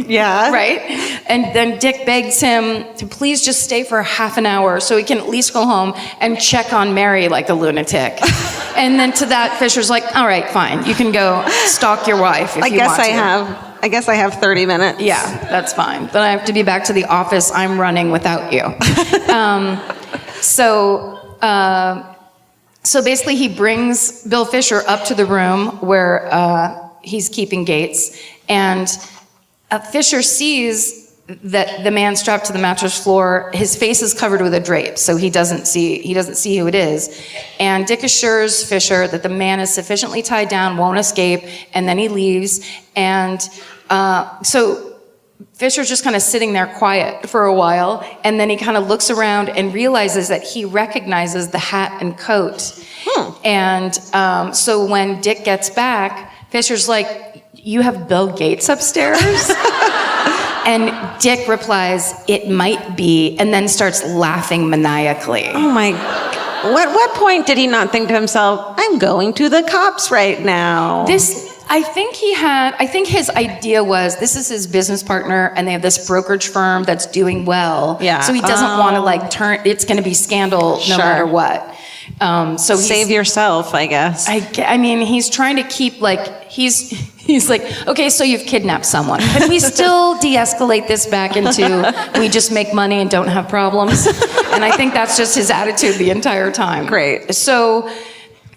Yeah. Right? And then Dick begs him to please just stay for half an hour so he can at least go home and check on Mary like a lunatic. And then to that, Fisher's like, all right, fine. You can go stalk your wife if you want to. I guess I have 30 minutes. Yeah, that's fine. But I have to be back to the office. I'm running without you. So basically he brings Bill Fisher up to the room where he's keeping Gates. And Fisher sees that the man strapped to the mattress floor, his face is covered with a drape, so he doesn't see who it is. And Dick assures Fisher that the man is sufficiently tied down, won't escape, and then he leaves. And so Fisher's just kind of sitting there quiet for a while, and then he kind of looks around and realizes that he recognizes the hat and coat. And so when Dick gets back, Fisher's like, you have Bill Gates upstairs? And Dick replies, it might be, and then starts laughing maniacally. Oh my, what point did he not think to himself, I'm going to the cops right now? I think his idea was, this is his business partner, and they have this brokerage firm that's doing well. Yeah. So he doesn't want to it's going to be scandal no matter what. So save yourself, I guess. I mean, he's trying to keep he's like, okay, so you've kidnapped someone. Can we still de-escalate this back into we just make money and don't have problems? And I think that's just his attitude the entire time. Great. So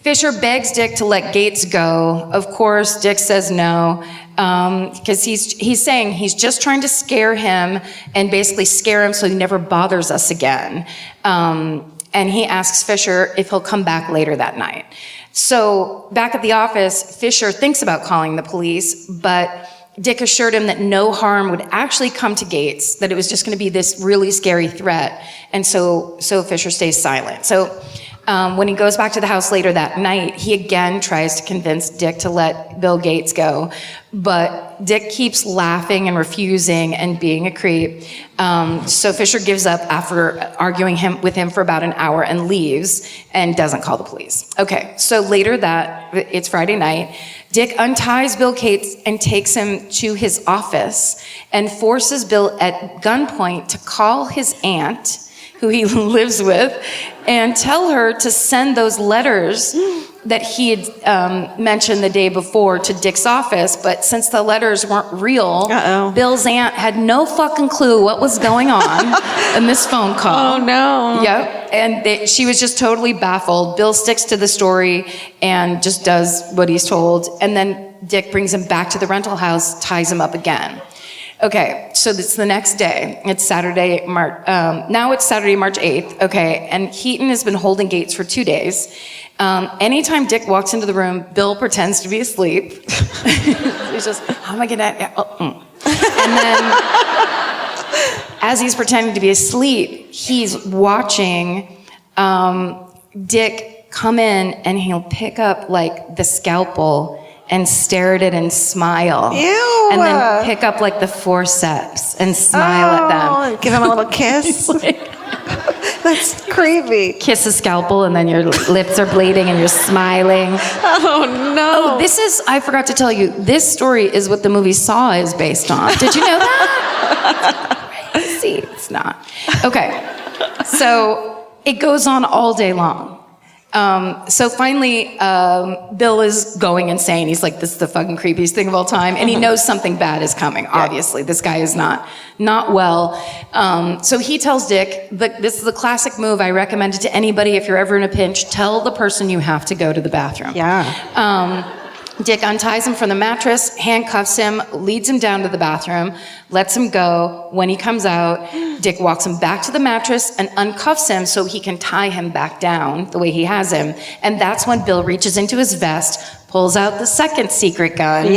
Fisher begs Dick to let Gates go. Of course, Dick says no, because he's saying he's just trying to scare him and basically scare him so he never bothers us again. And he asks Fisher if he'll come back later that night. So back at the office, Fisher thinks about calling the police, but Dick assured him that no harm would actually come to Gates, that it was just going to be this really scary threat. And so Fisher stays silent. So when he goes back to the house later that night, he again tries to convince Dick to let Bill Gates go. But Dick keeps laughing and refusing and being a creep. So Fisher gives up after arguing with him for about an hour and leaves and doesn't call the police. Okay, so later it's Friday night. Dick unties Bill Gates and takes him to his office and forces Bill at gunpoint to call his aunt, who he lives with, and tell her to send those letters that he had mentioned the day before to Dick's office. But since the letters weren't real, Bill's aunt had no fucking clue what was going on in this phone call. Oh, no. Yep. And she was just totally baffled. Bill sticks to the story and just does what he's told. And then Dick brings him back to the rental house, ties him up again. Okay, so it's the next day. It's Saturday, now it's Saturday, March 8th, okay, and Heaton has been holding Gates for 2 days. Anytime Dick walks into the room, Bill pretends to be asleep. He's just, how am I gonna, And then, as he's pretending to be asleep, he's watching Dick come in and he'll pick up like the scalpel and stare at it and smile. Ew. And then pick up like the forceps and smile at them. Give him a little kiss. That's creepy. Kiss a scalpel and then your lips are bleeding and you're smiling. Oh, no. Oh, I forgot to tell you, this story is what the movie Saw is based on. Did you know that? Crazy. It's not. Okay. So it goes on all day long. So finally, Bill is going insane. He's like, this is the fucking creepiest thing of all time. And he knows something bad is coming, obviously. This guy is not well. So he tells Dick, this is the classic move I recommend it to anybody if you're ever in a pinch. Tell the person you have to go to the bathroom. Yeah. Dick unties him from the mattress, handcuffs him, leads him down to the bathroom, lets him go. When he comes out, Dick walks him back to the mattress and uncuffs him so he can tie him back down the way he has him. And that's when Bill reaches into his vest, pulls out the second secret gun,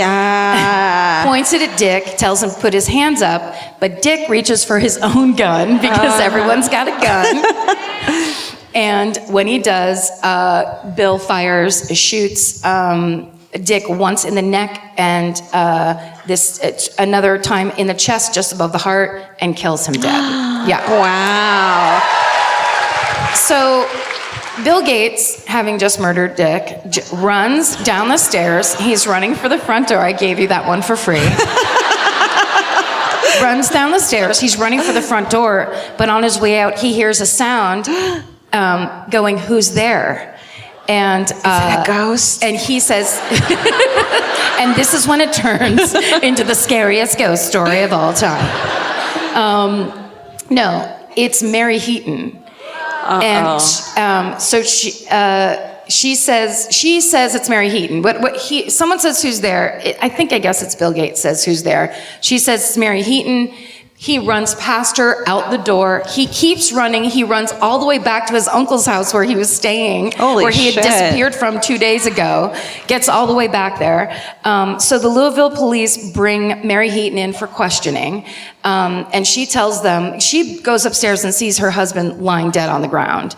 points it at Dick, tells him to put his hands up, but Dick reaches for his own gun because everyone's got a gun. And when he does, Bill shoots Dick once in the neck and another time in the chest just above the heart and kills him dead. Yeah. Wow. So Bill Gates, having just murdered Dick, runs down the stairs. He's running for the front door. I gave you that one for free. Runs down the stairs. He's running for the front door, but on his way out, he hears a sound going, "Who's there?" And is it a ghost? And he says, and this is when it turns into the scariest ghost story of all time. No, it's Mary Heaton. And so she says it's Mary Heaton. Someone says who's there. I guess it's Bill Gates says who's there. She says it's Mary Heaton. He runs past her out the door. He keeps running. He runs all the way back to his uncle's house where he was staying, where he had disappeared from 2 days ago. Gets all the way back there. So the Louisville police bring Mary Heaton in for questioning. And she tells them, she goes upstairs and sees her husband lying dead on the ground.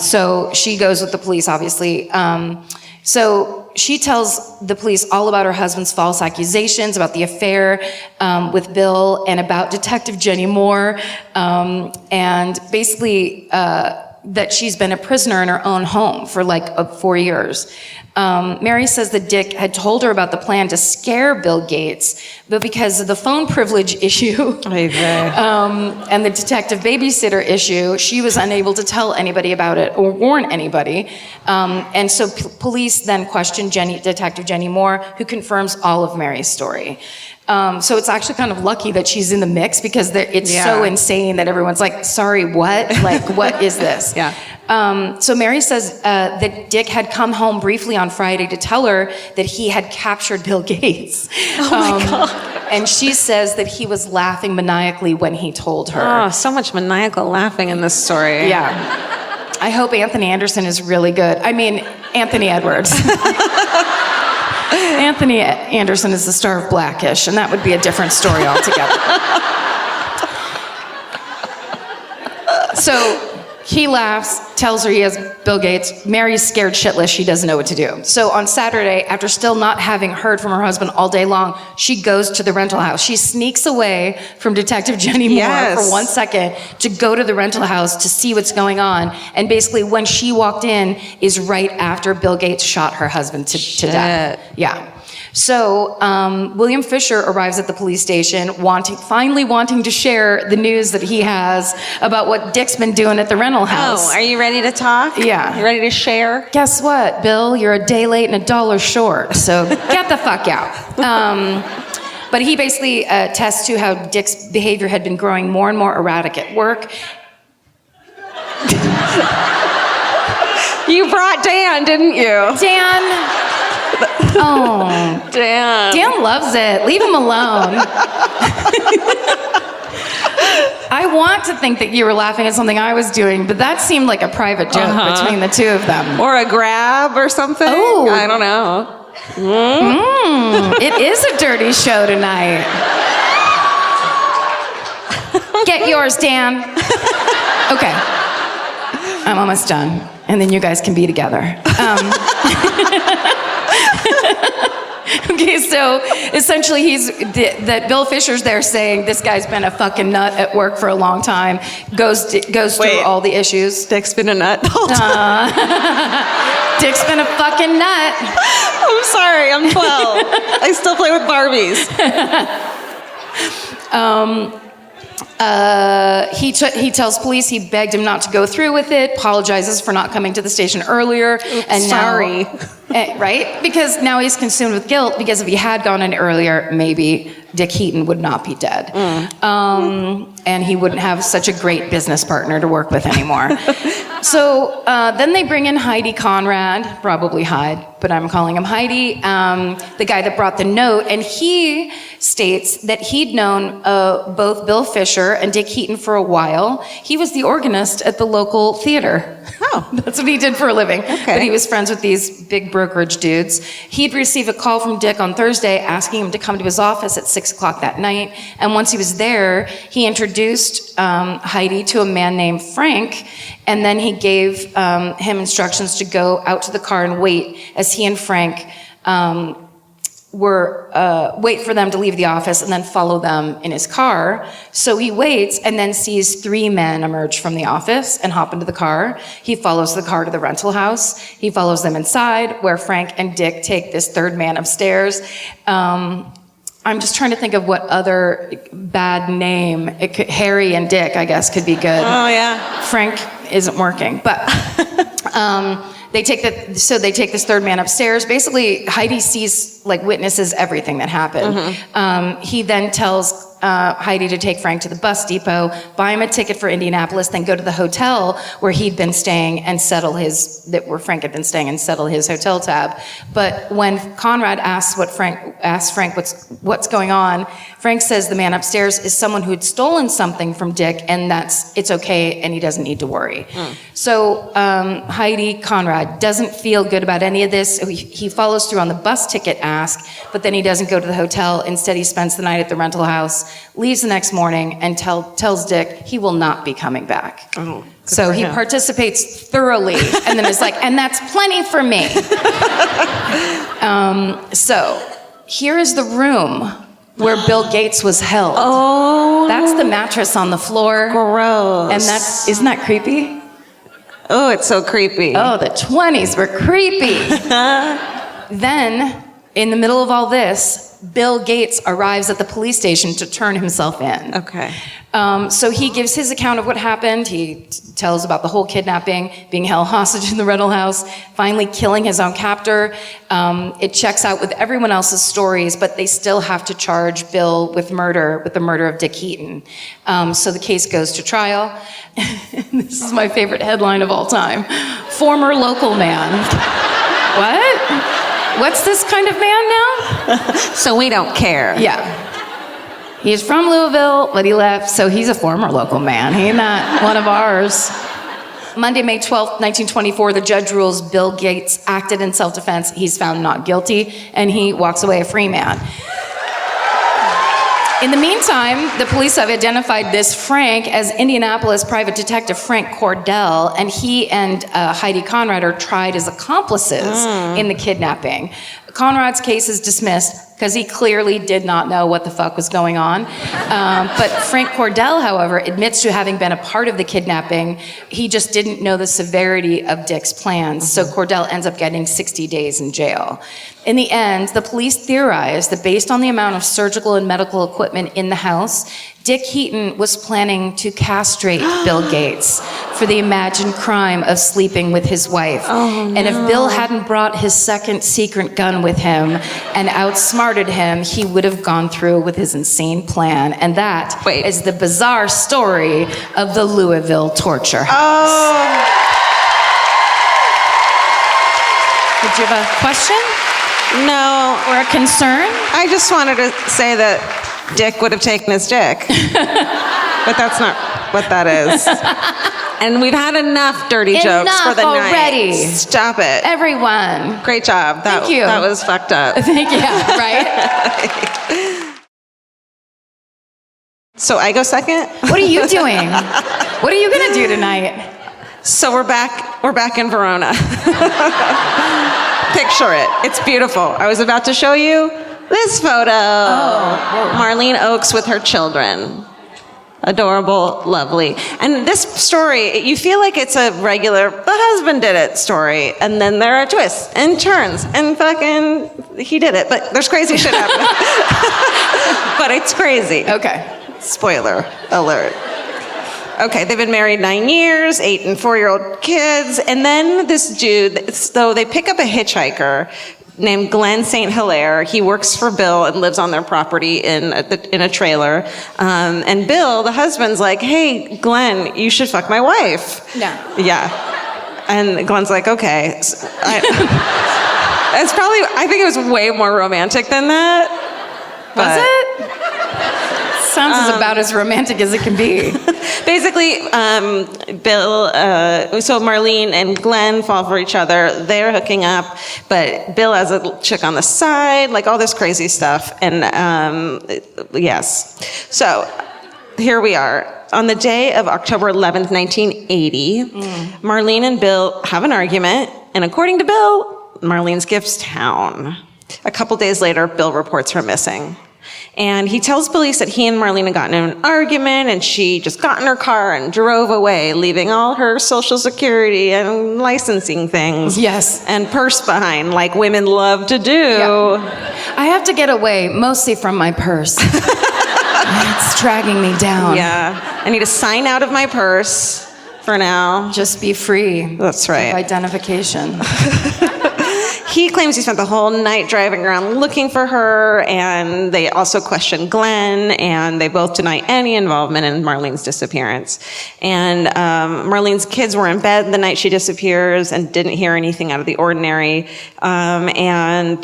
So she goes with the police, obviously. So she tells the police all about her husband's false accusations, about the affair with Bill, and about Detective Jenny Moore, and basically that she's been a prisoner in her own home for 4 years. Mary says that Dick had told her about the plan to scare Bill Gates, but because of the phone privilege issue and the detective babysitter issue, she was unable to tell anybody about it or warn anybody. And so police then questioned Detective Jenny Moore, who confirms all of Mary's story. So it's actually kind of lucky that she's in the mix because it's so insane that everyone's like, sorry, what? What is this? Yeah. So Mary says that Dick had come home briefly on Friday to tell her that he had captured Bill Gates. Oh my God. And she says that he was laughing maniacally when he told her. Oh, so much maniacal laughing in this story. Yeah. I hope Anthony Anderson is really good. I mean, Anthony Edwards. Anthony Anderson is the star of Blackish, and that would be a different story altogether. So he laughs, tells her he has Bill Gates. Mary's scared shitless. She doesn't know what to do. So on Saturday, after still not having heard from her husband all day long, she goes to the rental house. She sneaks away from Detective Jenny Moore for 1 second to go to the rental house to see what's going on. And basically, when she walked in is right after Bill Gates shot her husband to death. Yeah. So William Fisher arrives at the police station, finally wanting to share the news that he has about what Dick's been doing at the rental house. Oh, are you ready to talk? Yeah. You ready to share? Guess what, Bill? You're a day late and $1 short, so get the fuck out. But he basically attests to how Dick's behavior had been growing more and more erratic at work. You brought Dan, didn't you? Dan. Oh, Dan loves it. Leave him alone. I want to think that you were laughing at something I was doing, but that seemed like a private joke between the two of them. Or a grab or something. Oh. I don't know. It is a dirty show tonight. Get yours, Dan. Okay. I'm almost done. And then you guys can be together. Okay, so essentially that Bill Fisher's there saying this guy's been a fucking nut at work for a long time, goes through all the issues. Dick's been a nut the whole time. Dick's been a fucking nut. I'm sorry, I'm 12. I still play with Barbies. He tells police he begged him not to go through with it, apologizes for not coming to the station earlier. And sorry. Now, right? Because now he's consumed with guilt, because if he had gone in earlier, maybe Dick Heaton would not be dead. And he wouldn't have such a great business partner to work with anymore. So then they bring in Heidi Conrad, probably Hyde, but I'm calling him Heidi, the guy that brought the note, and he states that he'd known both Bill Fisher and Dick Heaton for a while. He was the organist at the local theater. Oh. That's what he did for a living. Okay. But he was friends with these big brokerage dudes. He'd receive a call from Dick on Thursday asking him to come to his office at 6 o'clock that night, and once he was there, he introduced Heidi to a man named Frank, and then he gave him instructions to go out to the car and wait as he and Frank wait for them to leave the office and then follow them in his car. So he waits and then sees 3 men emerge from the office and hop into the car. He follows the car to the rental house. He follows them inside, where Frank and Dick take this 3rd man upstairs. I'm just trying to think of what other bad name. Harry and Dick, I guess, could be good. Oh, yeah. Frank isn't working, but they take this 3rd man upstairs. Basically, Heidi witnesses everything that happened. He then tells Heidi to take Frank to the bus depot, buy him a ticket for Indianapolis, then go to the hotel where he'd been staying and where Frank had been staying and settle his hotel tab. But when Conrad asks Frank what's going on, Frank says the man upstairs is someone who'd stolen something from Dick, and it's okay, and he doesn't need to worry. So Heidi Conrad doesn't feel good about any of this. He follows through on the bus ticket ask, but then he doesn't go to the hotel. Instead, he spends the night at the rental house, leaves the next morning, and tells Dick he will not be coming back. Oh, so he participates thoroughly, and then is like, and that's plenty for me. So here is the room where Bill Gates was held. Oh. That's the mattress on the floor. Gross. And isn't that creepy? Oh, it's so creepy. Oh, the 20s were creepy. Then, in the middle of all this, Bill Gates arrives at the police station to turn himself in. Okay. So he gives his account of what happened. He tells about the whole kidnapping, being held hostage in the Riddle House, finally killing his own captor. It checks out with everyone else's stories, but they still have to charge Bill with the murder of Dick Heaton. So the case goes to trial. This is my favorite headline of all time. Former local man. What? What's this kind of man now? So we don't care. Yeah. He's from Louisville, but he left, so he's a former local man. He's not one of ours. Monday, May 12th, 1924, the judge rules Bill Gates acted in self-defense. He's found not guilty, and he walks away a free man. In the meantime, the police have identified this Frank as Indianapolis private detective Frank Cordell, and he and Heidi Conrad are tried as accomplices in the kidnapping. Conrad's case is dismissed because he clearly did not know what the fuck was going on. But Frank Cordell, however, admits to having been a part of the kidnapping. He just didn't know the severity of Dick's plans. So Cordell ends up getting 60 days in jail. In the end, the police theorized that based on the amount of surgical and medical equipment in the house, Dick Heaton was planning to castrate Bill Gates for the imagined crime of sleeping with his wife. Oh, no. And if Bill hadn't brought his second secret gun with him and outsmarted him, he would have gone through with his insane plan. And that is the bizarre story of the Louisville torture house. Oh. Did you have a question? No. Or a concern? I just wanted to say that Dick would have taken his dick. But that's not what that is. And we've had enough dirty jokes for the already. night. Stop it. Everyone. Great job. Thank you. That was fucked up. Thank you. Right? So I go second? What are you doing? What are you going to do tonight? So we're back in Verona. Picture it. It's beautiful. I was about to show you this photo. Oh, Marlene Oakes with her children. Adorable, lovely. And this story, you feel like it's a regular, the husband did it story. And then there are twists and turns and fucking, he did it. But there's crazy shit happening. But it's crazy. Okay. Spoiler alert. Okay, they've been married 9 years, 8 and 4-year-old kids. And then this dude, so they pick up a hitchhiker named Glenn St. Hilaire. He works for Bill and lives on their property in a trailer. And Bill, the husband's like, hey, Glenn, you should fuck my wife. No. Yeah. And Glenn's like, okay. It's probably, I think it was way more romantic than that. Was it? Sounds about as romantic as it can be. Basically, Bill, so Marlene and Glenn fall for each other. They're hooking up, but Bill has a chick on the side, like all this crazy stuff. And yes. So here we are. On the day of October 11th, 1980, Marlene and Bill have an argument. And according to Bill, Marlene skips town. A couple days later, Bill reports her missing. And he tells police that he and Marlene had gotten in an argument and she just got in her car and drove away, leaving all her Social Security and licensing things. Yes. And purse behind, like women love to do. Yeah. I have to get away, mostly from my purse. It's dragging me down. Yeah. I need to sign out of my purse for now. Just be free. That's right. Of identification. He claims he spent the whole night driving around looking for her, and they also question Glenn, and they both deny any involvement in Marlene's disappearance. And Marlene's kids were in bed the night she disappears and didn't hear anything out of the ordinary. And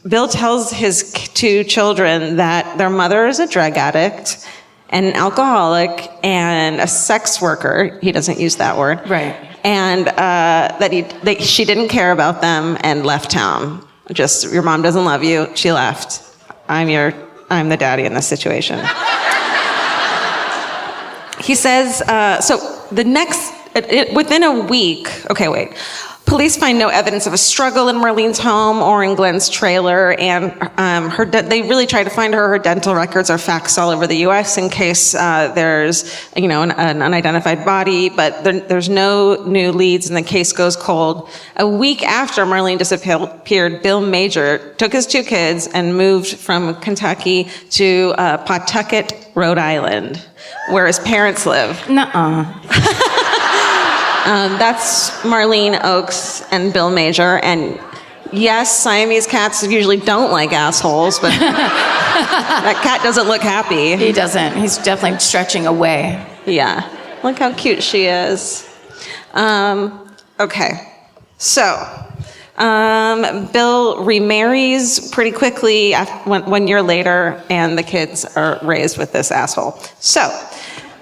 Bill tells his 2 children that their mother is a drug addict, and an alcoholic, and a sex worker. He doesn't use that word. Right. And that she didn't care about them and left town. Just, your mom doesn't love you. She left. I'm the daddy in this situation. He says, so the next, within a week, okay, wait. Police find no evidence of a struggle in Marlene's home or in Glenn's trailer, and they really try to find her. Her dental records are faxed all over the U.S. in case there's, an unidentified body, but there's no new leads, and the case goes cold. A week after Marlene disappeared, Bill Major took his 2 kids and moved from Kentucky to Pawtucket, Rhode Island, where his parents live. Nuh-uh. That's Marlene Oakes and Bill Major, and yes, Siamese cats usually don't like assholes, but that cat doesn't look happy. He doesn't. He's definitely stretching away. Yeah. Look how cute she is. Okay. So, Bill remarries pretty quickly 1 year later, and the kids are raised with this asshole. So,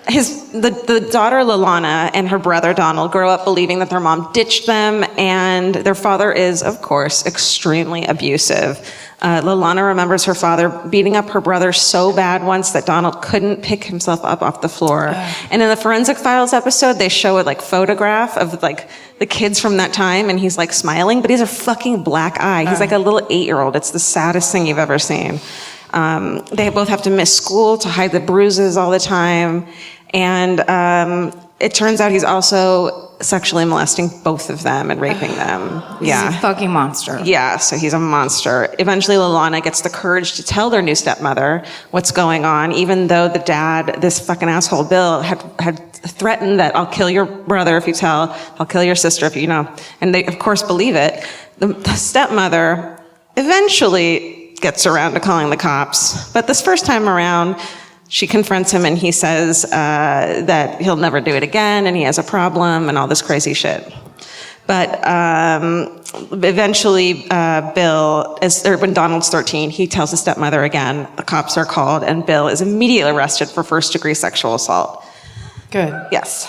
the daughter Lalana and her brother Donald grow up believing that their mom ditched them, and their father is, of course, extremely abusive. Lalana remembers her father beating up her brother so bad once that Donald couldn't pick himself up off the floor. And in the Forensic Files episode, they show a photograph of the kids from that time, and he's smiling, but he has a fucking black eye. He's like a little 8-year-old. It's the saddest thing you've ever seen. They both have to miss school to hide the bruises all the time. And it turns out he's also sexually molesting both of them and raping them. Yeah. He's a fucking monster. Yeah, so he's a monster. Eventually, Lalana gets the courage to tell their new stepmother what's going on, even though the dad, this fucking asshole Bill, had threatened that I'll kill your brother if you tell, I'll kill your sister if you know. And they, of course, believe it. The stepmother eventually gets around to calling the cops, but this first time around, she confronts him and he says that he'll never do it again and he has a problem and all this crazy shit. But eventually, Bill, when Donald's 13, he tells his stepmother again, the cops are called, and Bill is immediately arrested for first-degree sexual assault. Good. Yes.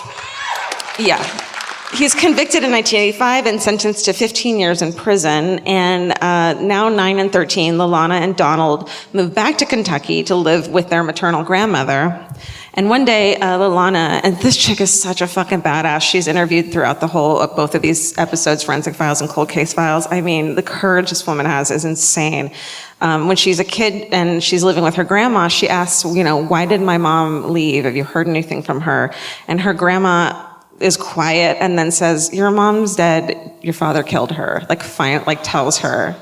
Yeah. He's convicted in 1985 and sentenced to 15 years in prison, and now 9 and 13, Lalana and Donald moved back to Kentucky to live with their maternal grandmother. And one day, Lalana, and this chick is such a fucking badass. She's interviewed throughout the whole of both of these episodes, Forensic Files and Cold Case Files. I mean, the courage this woman has is insane. When she's a kid and she's living with her grandma, she asks, why did my mom leave? Have you heard anything from her? And her grandma is quiet and then says, your mom's dead, your father killed her, tells her.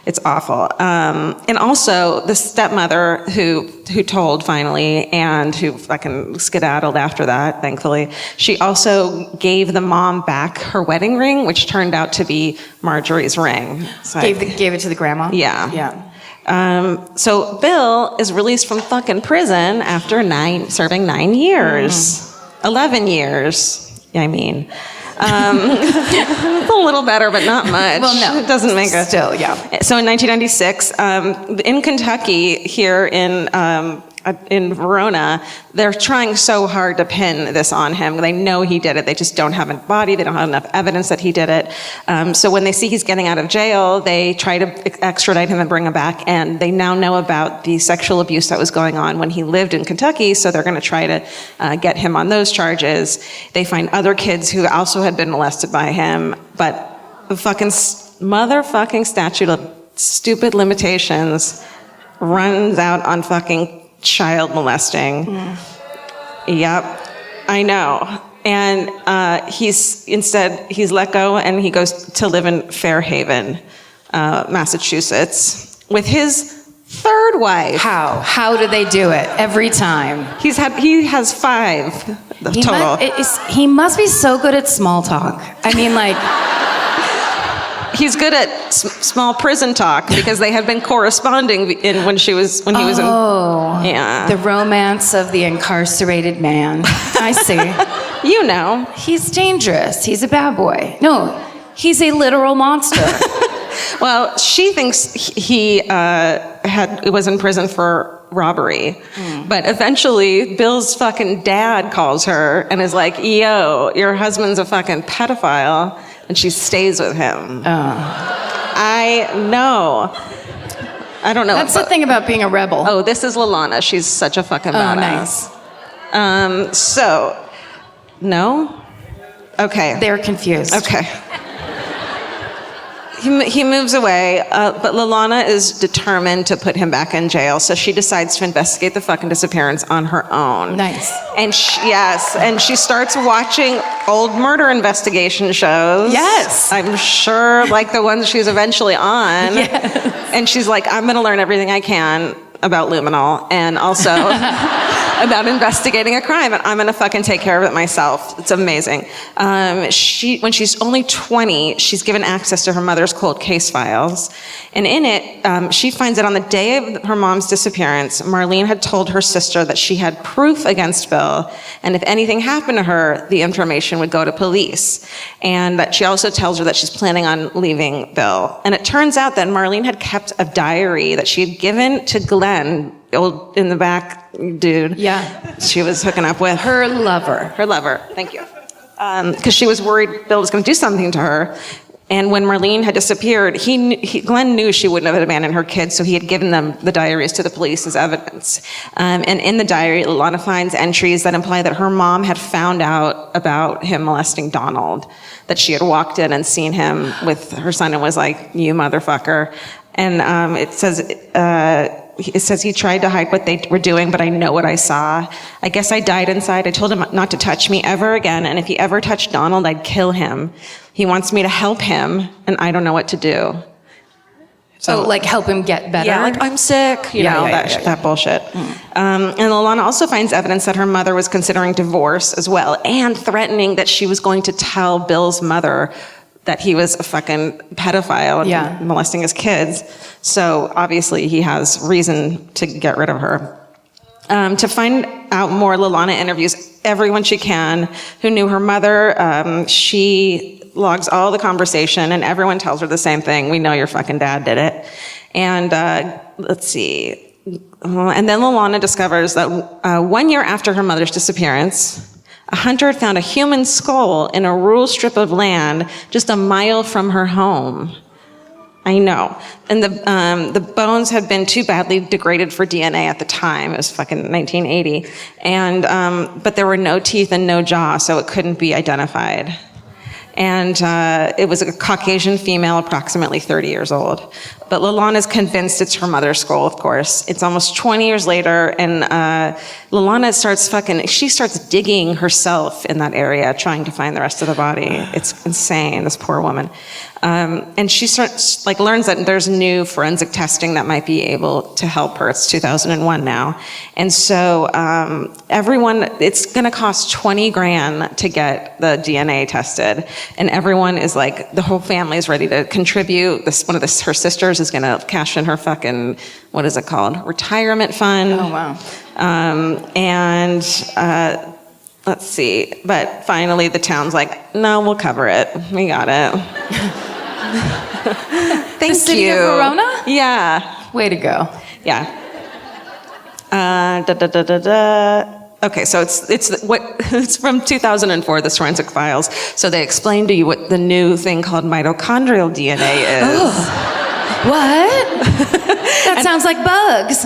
It's awful. And also the stepmother who told finally and who fucking skedaddled after that, thankfully, she also gave the mom back her wedding ring, which turned out to be Marjorie's ring. So Gave it to the grandma? Yeah. Yeah. So Bill is released from fucking prison after serving 9 years. 11 years. I mean, it's a little better, but not much. Well, no. It doesn't make a... Still, yeah. So in 1996, in Kentucky, here in Verona, they're trying so hard to pin this on him. They know he did it. They just don't have a body. They don't have enough evidence that he did it. So when they see he's getting out of jail, they try to extradite him and bring him back. And they now know about the sexual abuse that was going on when he lived in Kentucky. So they're going to try to get him on those charges. They find other kids who also had been molested by him. But the fucking motherfucking statute of stupid limitations runs out on fucking child molesting. Yep, I know. And he's let go and he goes to live in Fairhaven, Massachusetts, with his third wife. How do they do it every time? He has 5 total. He must be so good at small talk. I mean, He's good at small prison talk because they had been corresponding when he was in. Oh, yeah. The romance of the incarcerated man. I see. You know. He's dangerous. He's a bad boy. No, he's a literal monster. Well, she thinks he was in prison for robbery. But eventually, Bill's fucking dad calls her and is like, yo, your husband's a fucking pedophile. And she stays with him. I know. I don't know. That's the thing about being a rebel. Oh, this is Lalana. She's such a fucking badass. Nice. So, no? Okay. They're confused. Okay. He moves away, but Lalana is determined to put him back in jail, so she decides to investigate the fucking disappearance on her own. Nice. And she starts watching old murder investigation shows. Yes. I'm sure, like the ones she's eventually on. Yes. And she's like, I'm going to learn everything I can about luminol and also about investigating a crime, and I'm gonna fucking take care of it myself. It's amazing. When she's only 20, she's given access to her mother's cold case files, and in it, she finds that on the day of her mom's disappearance, Marlene had told her sister that she had proof against Bill, and if anything happened to her, the information would go to police, and that she also tells her that she's planning on leaving Bill. And it turns out that Marlene had kept a diary that she had given to Glenn, old in the back dude. Yeah. She was hooking up with. Her lover. Her lover, thank you. Because she was worried Bill was going to do something to her. And when Marlene had disappeared, Glenn knew she wouldn't have abandoned her kids, so he had given them the diaries to the police as evidence. And in the diary, Lalana finds entries that imply that her mom had found out about him molesting Donald, that she had walked in and seen him with her son and was like, you motherfucker. And it says he tried to hide what they were doing, but I know what I saw. I guess I died inside. I told him not to touch me ever again, and if he ever touched Donald, I'd kill him. He wants me to help him, and I don't know what to do. So, like, help him get better? Yeah, like, I'm sick, that bullshit. And Lalana also finds evidence that her mother was considering divorce as well, and threatening that she was going to tell Bill's mother that he was a fucking pedophile and molesting his kids. So obviously he has reason to get rid of her. To find out more, Lalana interviews everyone she can who knew her mother. She logs all the conversation, and everyone tells her the same thing. We know your fucking dad did it. And let's see. And then Lalana discovers that 1 year after her mother's disappearance, a hunter had found a human skull in a rural strip of land just a mile from her home. I know. And the bones had been too badly degraded for DNA at the time. It was fucking 1980. And, but there were no teeth and no jaw, so it couldn't be identified. And it was a Caucasian female, approximately 30 years old. But Lalana's convinced it's her mother's skull, of course. It's almost 20 years later, and Lalana she starts digging herself in that area, trying to find the rest of the body. It's insane, this poor woman. And she learns that there's new forensic testing that might be able to help her. It's 2001 now. And so it's gonna cost 20 grand to get the DNA tested. And everyone is like, the whole family is ready to contribute. Her sisters is gonna cash in her fucking, what is it called? Retirement fund. Oh, wow. Let's see. But finally the town's like, no, we'll cover it. We got it. Thank the city you. of Verona? Yeah. Way to go. Yeah. Okay, so it's from 2004, the forensic files. So they explained to you what the new thing called mitochondrial DNA is. Oh. What? That sounds like bugs.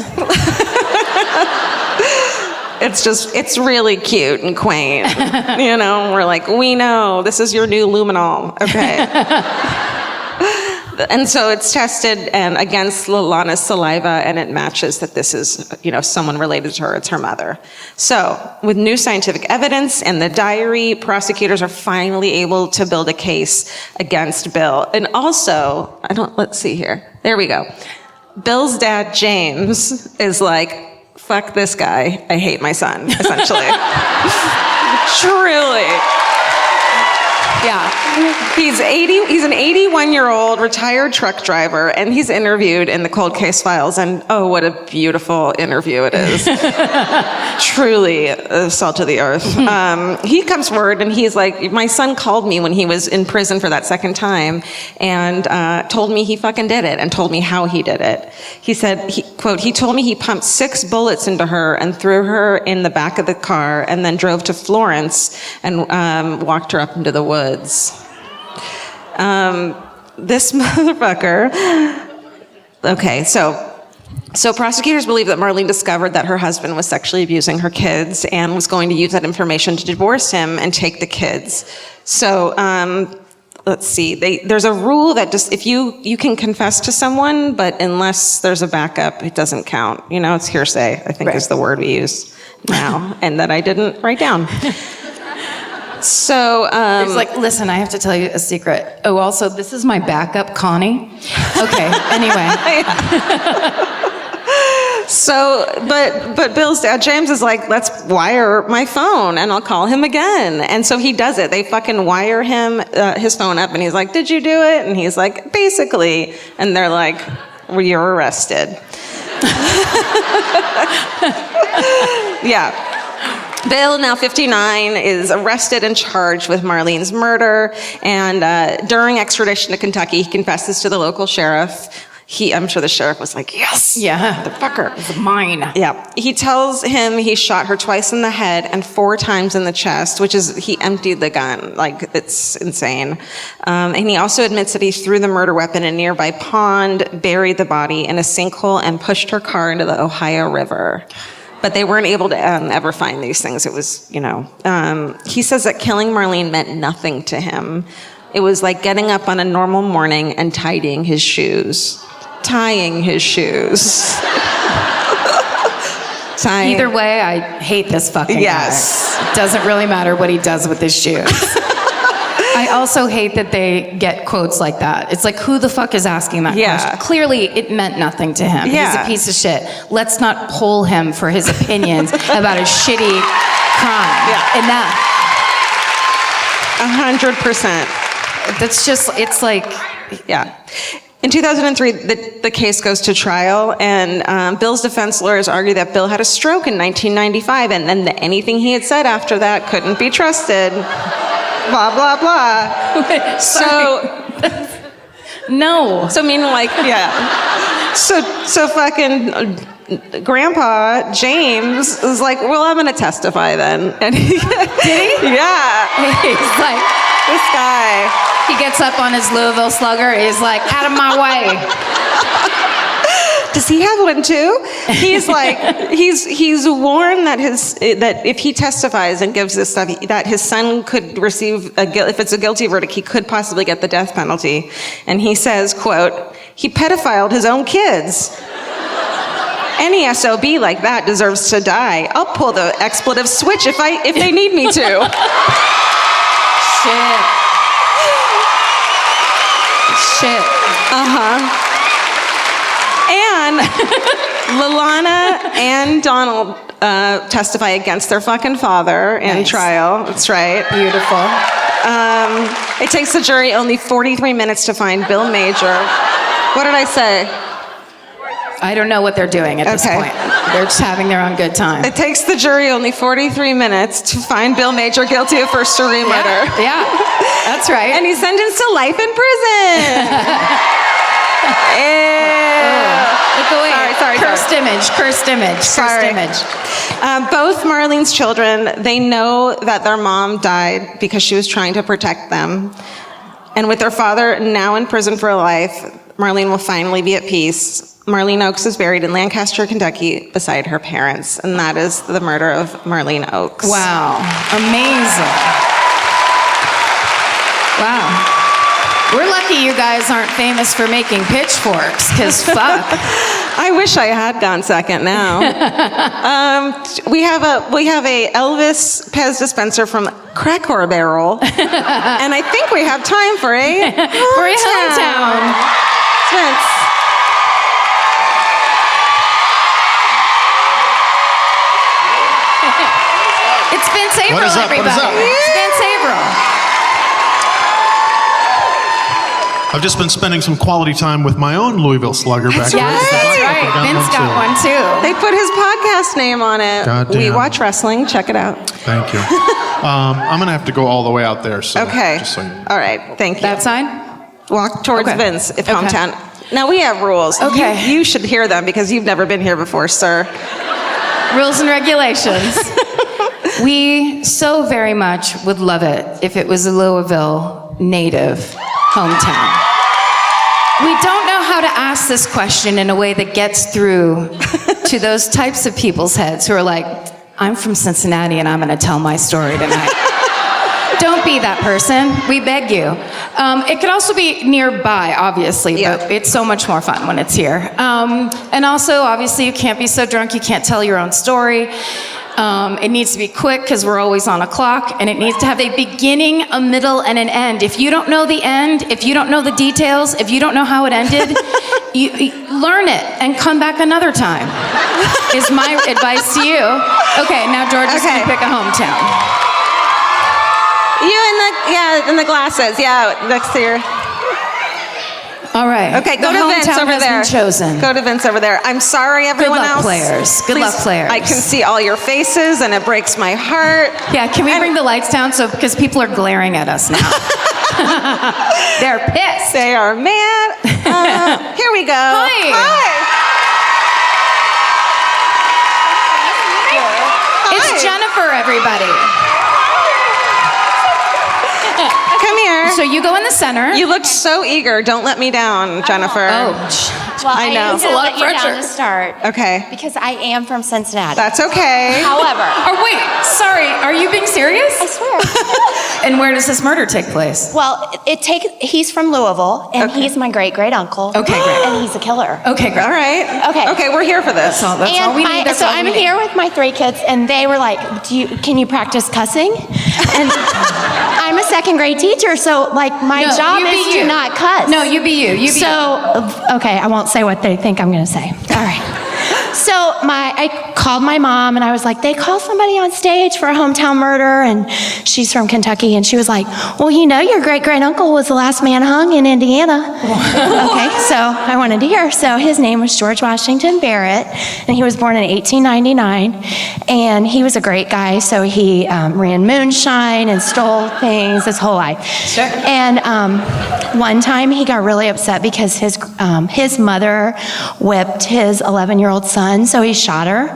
It's really cute and quaint. We're like, we know, this is your new luminol. Okay. And so it's tested and against Lalana's saliva, and it matches that this is, someone related to her. It's her mother. So with new scientific evidence and the diary, prosecutors are finally able to build a case against Bill. And also, let's see here. There we go. Bill's dad, James, is like, fuck this guy. I hate my son, essentially. Truly. Yeah. He's an 81-year-old retired truck driver, and he's interviewed in the cold case files, and oh, what a beautiful interview it is. Truly salt of the earth. He comes forward and he's like, my son called me when he was in prison for that second time and told me he fucking did it and told me how he did it. He said, quote, he told me he pumped 6 bullets into her and threw her in the back of the car and then drove to Florence and walked her up into the woods. This motherfucker. Okay, so prosecutors believe that Marlene discovered that her husband was sexually abusing her kids and was going to use that information to divorce him and take the kids. So let's see. There's a rule that just if you can confess to someone, but unless there's a backup, it doesn't count. You know, it's hearsay, I think is the word we use now, and that I didn't write down. So It's like, listen, I have to tell you a secret. Oh, also, this is my backup, Connie. Okay, anyway. So, but Bill's dad, James, is like, let's wire my phone and I'll call him again. And so he does it. They fucking wire him, his phone up, and he's like, did you do it? And he's like, basically. And they're like, well, you're arrested. Yeah. Bill, now 59, is arrested and charged with Marlene's murder. And during extradition to Kentucky, he confesses to the local sheriff. I'm sure the sheriff was like, yes, Yeah. the fucker. It's mine. Yeah. He tells him he shot her twice in the head and 4 times in the chest, which is, he emptied the gun. Like, it's insane. And he also admits that he threw the murder weapon in a nearby pond, buried the body in a sinkhole, and pushed her car into the Ohio River. But they weren't able to ever find these things. It was, he says that killing Marlene meant nothing to him. It was like getting up on a normal morning and tying his shoes. Either way, I hate this fucking guy. It doesn't really matter what he does with his shoes. I also hate that they get quotes like that. It's like, who the fuck is asking that question? Clearly, it meant nothing to him. Yeah. He's a piece of shit. Let's not poll him for his opinions about a shitty crime. Yeah. Enough. 100%. That's just, it's like... Yeah. In 2003, the case goes to trial, and Bill's defense lawyers argue that Bill had a stroke in 1995, and then anything he had said after that couldn't be trusted. Blah, blah, blah. Wait, so... No. So, meaning, like, yeah. So fucking Grandpa James was like, well, I'm going to testify then. And he... Did he? Yeah. He's like... This guy. He gets up on his Louisville Slugger. He's like, out of my way. Does he have one too? He's like, he's warned that that if he testifies and gives this stuff, that his son could receive if it's a guilty verdict, he could possibly get the death penalty. And he says, quote, he pedophiled his own kids. Any SOB like that deserves to die. I'll pull the expletive switch if they need me to. Shit. And Lalana and Donald testify against their fucking father in trial. That's right. Beautiful. It takes the jury only 43 minutes to find Bill Major. What did I say? I don't know what they're doing at this point. They're just having their own good time. It takes the jury only 43 minutes to find Bill Major guilty of first-degree murder. Yeah, that's right. And he's sentenced to life in prison. Look away. Sorry. Cursed image. Both Marlene's children, they know that their mom died because she was trying to protect them. And with their father now in prison for life, Marlene will finally be at peace. Marlene Oakes is buried in Lancaster, Kentucky, beside her parents. And that is the murder of Marlene Oakes. Wow. Amazing. Wow. We're lucky you guys aren't famous for making pitchforks, because fuck. I wish I had gone second now. We have a Elvis Pez dispenser from Crack Whore Barrel. And I think we have time for a hometown. Vince. It's Vince Averill, What is up? everybody. What is up? It's Vince Averill. I've just been spending some quality time with my own Louisville Slugger back there. Yes, that's right. Vince got one too. They put his podcast name on it. Goddamn. We watch wrestling. Check it out. Thank you. I'm going to have to go all the way out there. So Okay. Just so you know. All right. Thank you. That side? Walk towards Okay. Vince if Okay. hometown. Now we have rules. Okay. You should hear them because you've never been here before, sir. Rules and regulations. We so very much would love it if it was a Louisville native hometown. We don't know how to ask this question in a way that gets through to those types of people's heads who are like, I'm from Cincinnati and I'm going to tell my story tonight. Don't be that person. We beg you. It could also be nearby, obviously, but it's so much more fun when it's here. And also, obviously, you can't be so drunk you can't tell your own story. It needs to be quick because we're always on a clock, and it needs to have a beginning, a middle, and an end. If you don't know the end, if you don't know the details, if you don't know how it ended, you learn it and come back another time, is my advice to you. Okay, now George is going to pick a hometown. You in the glasses, next to your... All right. Okay, go to Vince over there. Chosen. Go to Vince over there. I'm sorry, everyone else. Good luck, players. I can see all your faces, and it breaks my heart. Yeah, can we bring the lights down because people are glaring at us now. They're pissed. They are mad. Here we go. Hi. It's Jennifer, everybody. Come here. So you go in the center. You looked so eager. Don't let me down, Jennifer. Oh, well, I know. It's a lot of pressure to start. Okay. Because I am from Cincinnati. That's okay. However. Oh, wait. Sorry. Are you being serious? I swear. And where does this murder take place? Well, he's from Louisville, and he's my great-great-uncle. Okay, great. And he's a killer. Okay, great. All right. Okay, we're here for this. That's all we need. So I'm here with my 3 kids, and they were like, can you practice cussing? And I'm a 2nd grade teacher, so like my job is to not cuss. No, you be you. Okay, I won't say what they think I'm going to say. All right. So I called my mom, and I was like, they called somebody on stage for a hometown murder, and she's from Kentucky, and she was like, well, your great-great-uncle was the last man hung in Indiana. Okay, so I wanted to hear. So his name was George Washington Barrett, and he was born in 1899, and he was a great guy, so he ran moonshine and stole things his whole life. Sure. And one time he got really upset because his mother whipped his 11-year-old son, so he shot her.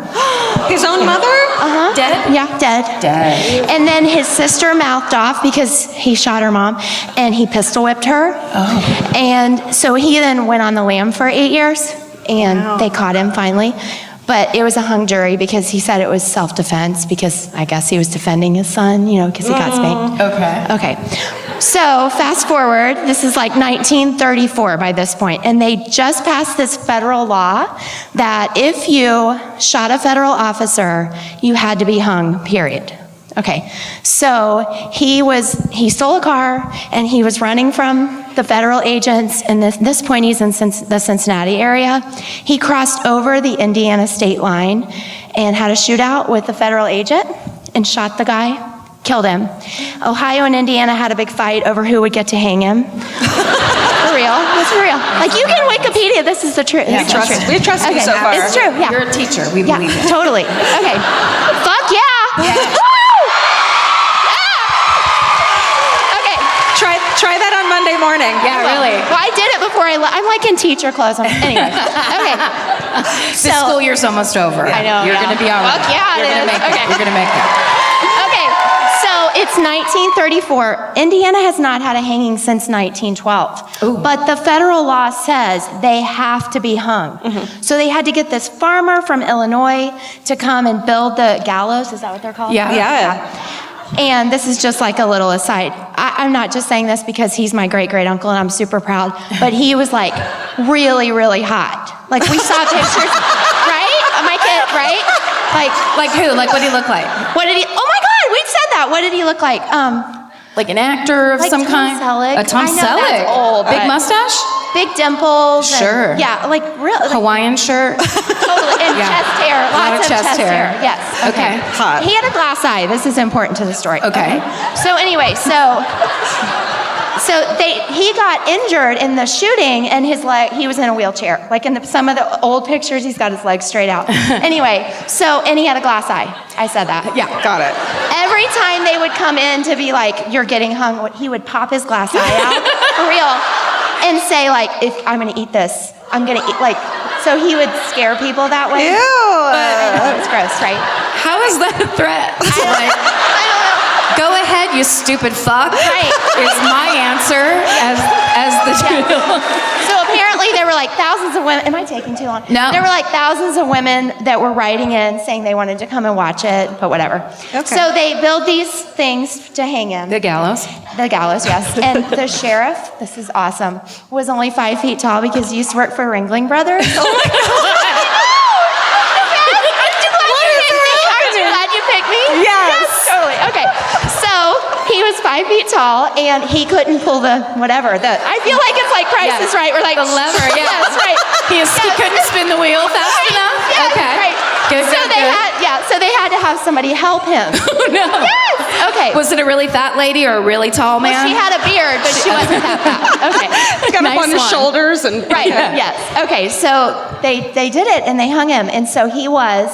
His own mother? Uh-huh. Dead? Yeah, dead. And then his sister mouthed off because he shot her mom, and he pistol whipped her. Oh. And so he then went on the lam for 8 years, and they caught him finally. But it was a hung jury because he said it was self-defense because I guess he was defending his son, because he got spanked. Okay. So fast forward, this is like 1934 by this point, and they just passed this federal law that if you shot a federal officer, you had to be hung, period. Okay, so he stole a car, and he was running from the federal agents, and at this point he's in the Cincinnati area. He crossed over the Indiana state line and had a shootout with the federal agent and shot the guy, killed him. Ohio and Indiana had a big fight over who would get to hang him. For real, it's real. Like, you can Wikipedia, this is the truth. We trust you so far. It's true, yeah. You're a teacher, we believe it. Totally. Okay. Fuck yeah! Woo! Try that on Monday morning. Yeah, really. Well, I did it before I'm like in teacher clothes. Anyway. Okay. The school year's almost over. I know. You're going to be all right. Fuck yeah, You're going to make it. Okay. You're going to make it. Okay. So it's 1934. Indiana has not had a hanging since 1912. Ooh. But the federal law says they have to be hung. Mm-hmm. So they had to get this farmer from Illinois to come and build the gallows. Is that what they're called? Yeah. And this is just like a little aside. I'm not just saying this because he's my great-great-uncle and I'm super proud, but he was like really, really hot. Like, we saw pictures, right? My kid, right? Like who? Like, what did he look like? Oh my God, we said that. What did he look like? Like an actor of like some Tom kind? Selleck. A Tom I know Selleck? that's old, Big but- mustache? Big dimples. Sure. Yeah, like real. Like, Hawaiian shirt? totally. And chest hair. Lots of chest hair. Yes. Okay. Hot. He had a glass eye. This is important to the story. Okay. So anyway, he got injured in the shooting, and his leg, he was in a wheelchair. Like in some of the old pictures, he's got his legs straight out. Anyway, and he had a glass eye. I said that. Yeah. Got it. Every time they would come in to be like, you're getting hung, he would pop his glass eye out, for real, and say like, if I'm gonna eat this, I'm gonna eat, like, so he would scare people that way. Ew. It's gross, right? How is that a threat? I don't know. Go ahead, you stupid fuck. Right. Is my answer as the So apparently there were like thousands of women. Am I taking too long? No. There were like thousands of women that were writing in saying they wanted to come and watch it, but whatever. Okay. So they build these things to hang him. The gallows. The gallows, yes. And the sheriff, this is awesome, was only 5 feet tall because he used to work for Ringling Brothers. Oh my God. Glad you picked me? Yes. Totally. Okay. So he was 5 feet tall and he couldn't pull the whatever. I feel like it's like Price is Right. We're like The lever, yeah. Yes, right. He couldn't spin the wheel fast enough? Yes, Okay. right. Good, so good, they good. so they had to have somebody help him. Oh, no. Yes. Okay. Was it a really fat lady or a really tall man? Well, she had a beard, but she wasn't that fat. Okay. Got Nice up on his one. shoulders and Right. Yes. Okay. So they did it and they hung him, and so he was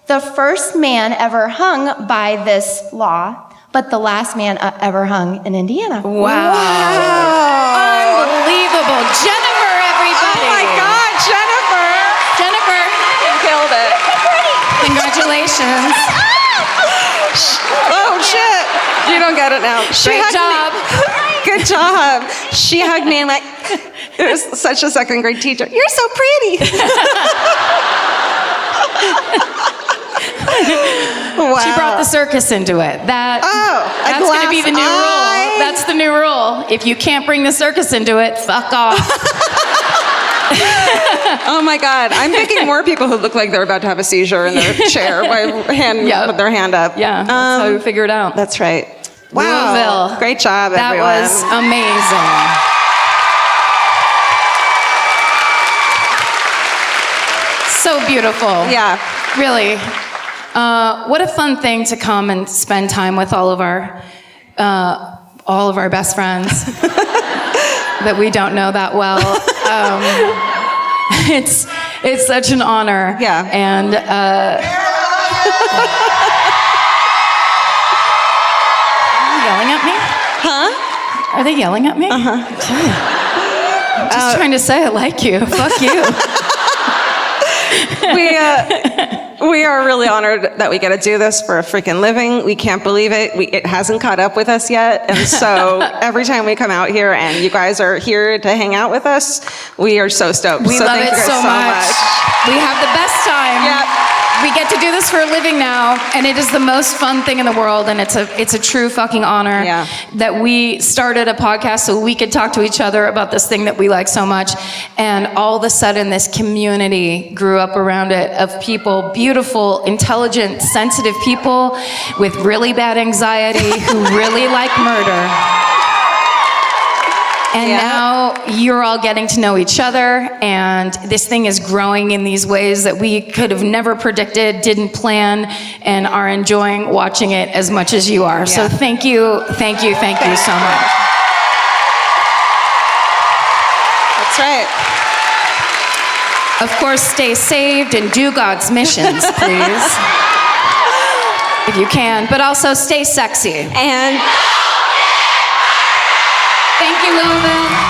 the first man ever hung by this law, but the last man ever hung in Indiana. Wow. Unbelievable. Jennifer, everybody. Oh my God, Jennifer! Jennifer, You killed it. congratulations. Oh shit! You don't get it now. Great job. Good job. She hugged me and like, it was such a second grade teacher. You're so pretty. Wow. She brought the circus into it. That's going to be the new rule. That's the new rule. If you can't bring the circus into it, fuck off. Oh my God. I'm picking more people who look like they're about to have a seizure in their chair with their hand up. Yeah, that's how we figure it out. That's right. Wow. Louisville. Great job, That everyone. was amazing. So beautiful. Yeah. Really. What a fun thing to come and spend time with all of our best friends that we don't know that well. It's such an honor. Yeah. And yelling at me? Huh? Are they yelling at me? Uh-huh. Okay. I'm just trying to say I like you. Fuck you. We are really honored that we get to do this for a freaking living. We can't believe it. It hasn't caught up with us yet. And so every time we come out here and you guys are here to hang out with us, we are so stoked. We love thank it you guys so much. We have the best time. Yep. We get to do this for a living now, and it is the most fun thing in the world, and it's a true fucking honor that we started a podcast so we could talk to each other about this thing that we like so much, and all of a sudden this community grew up around it of people, beautiful, intelligent, sensitive people with really bad anxiety who really like murder. And now you're all getting to know each other, and this thing is growing in these ways that we could have never predicted, didn't plan, and are enjoying watching it as much as you are. So thank you so much. That's right. Of course, stay saved and do God's missions, please. If you can, but also stay sexy. And Thank you, Louisville.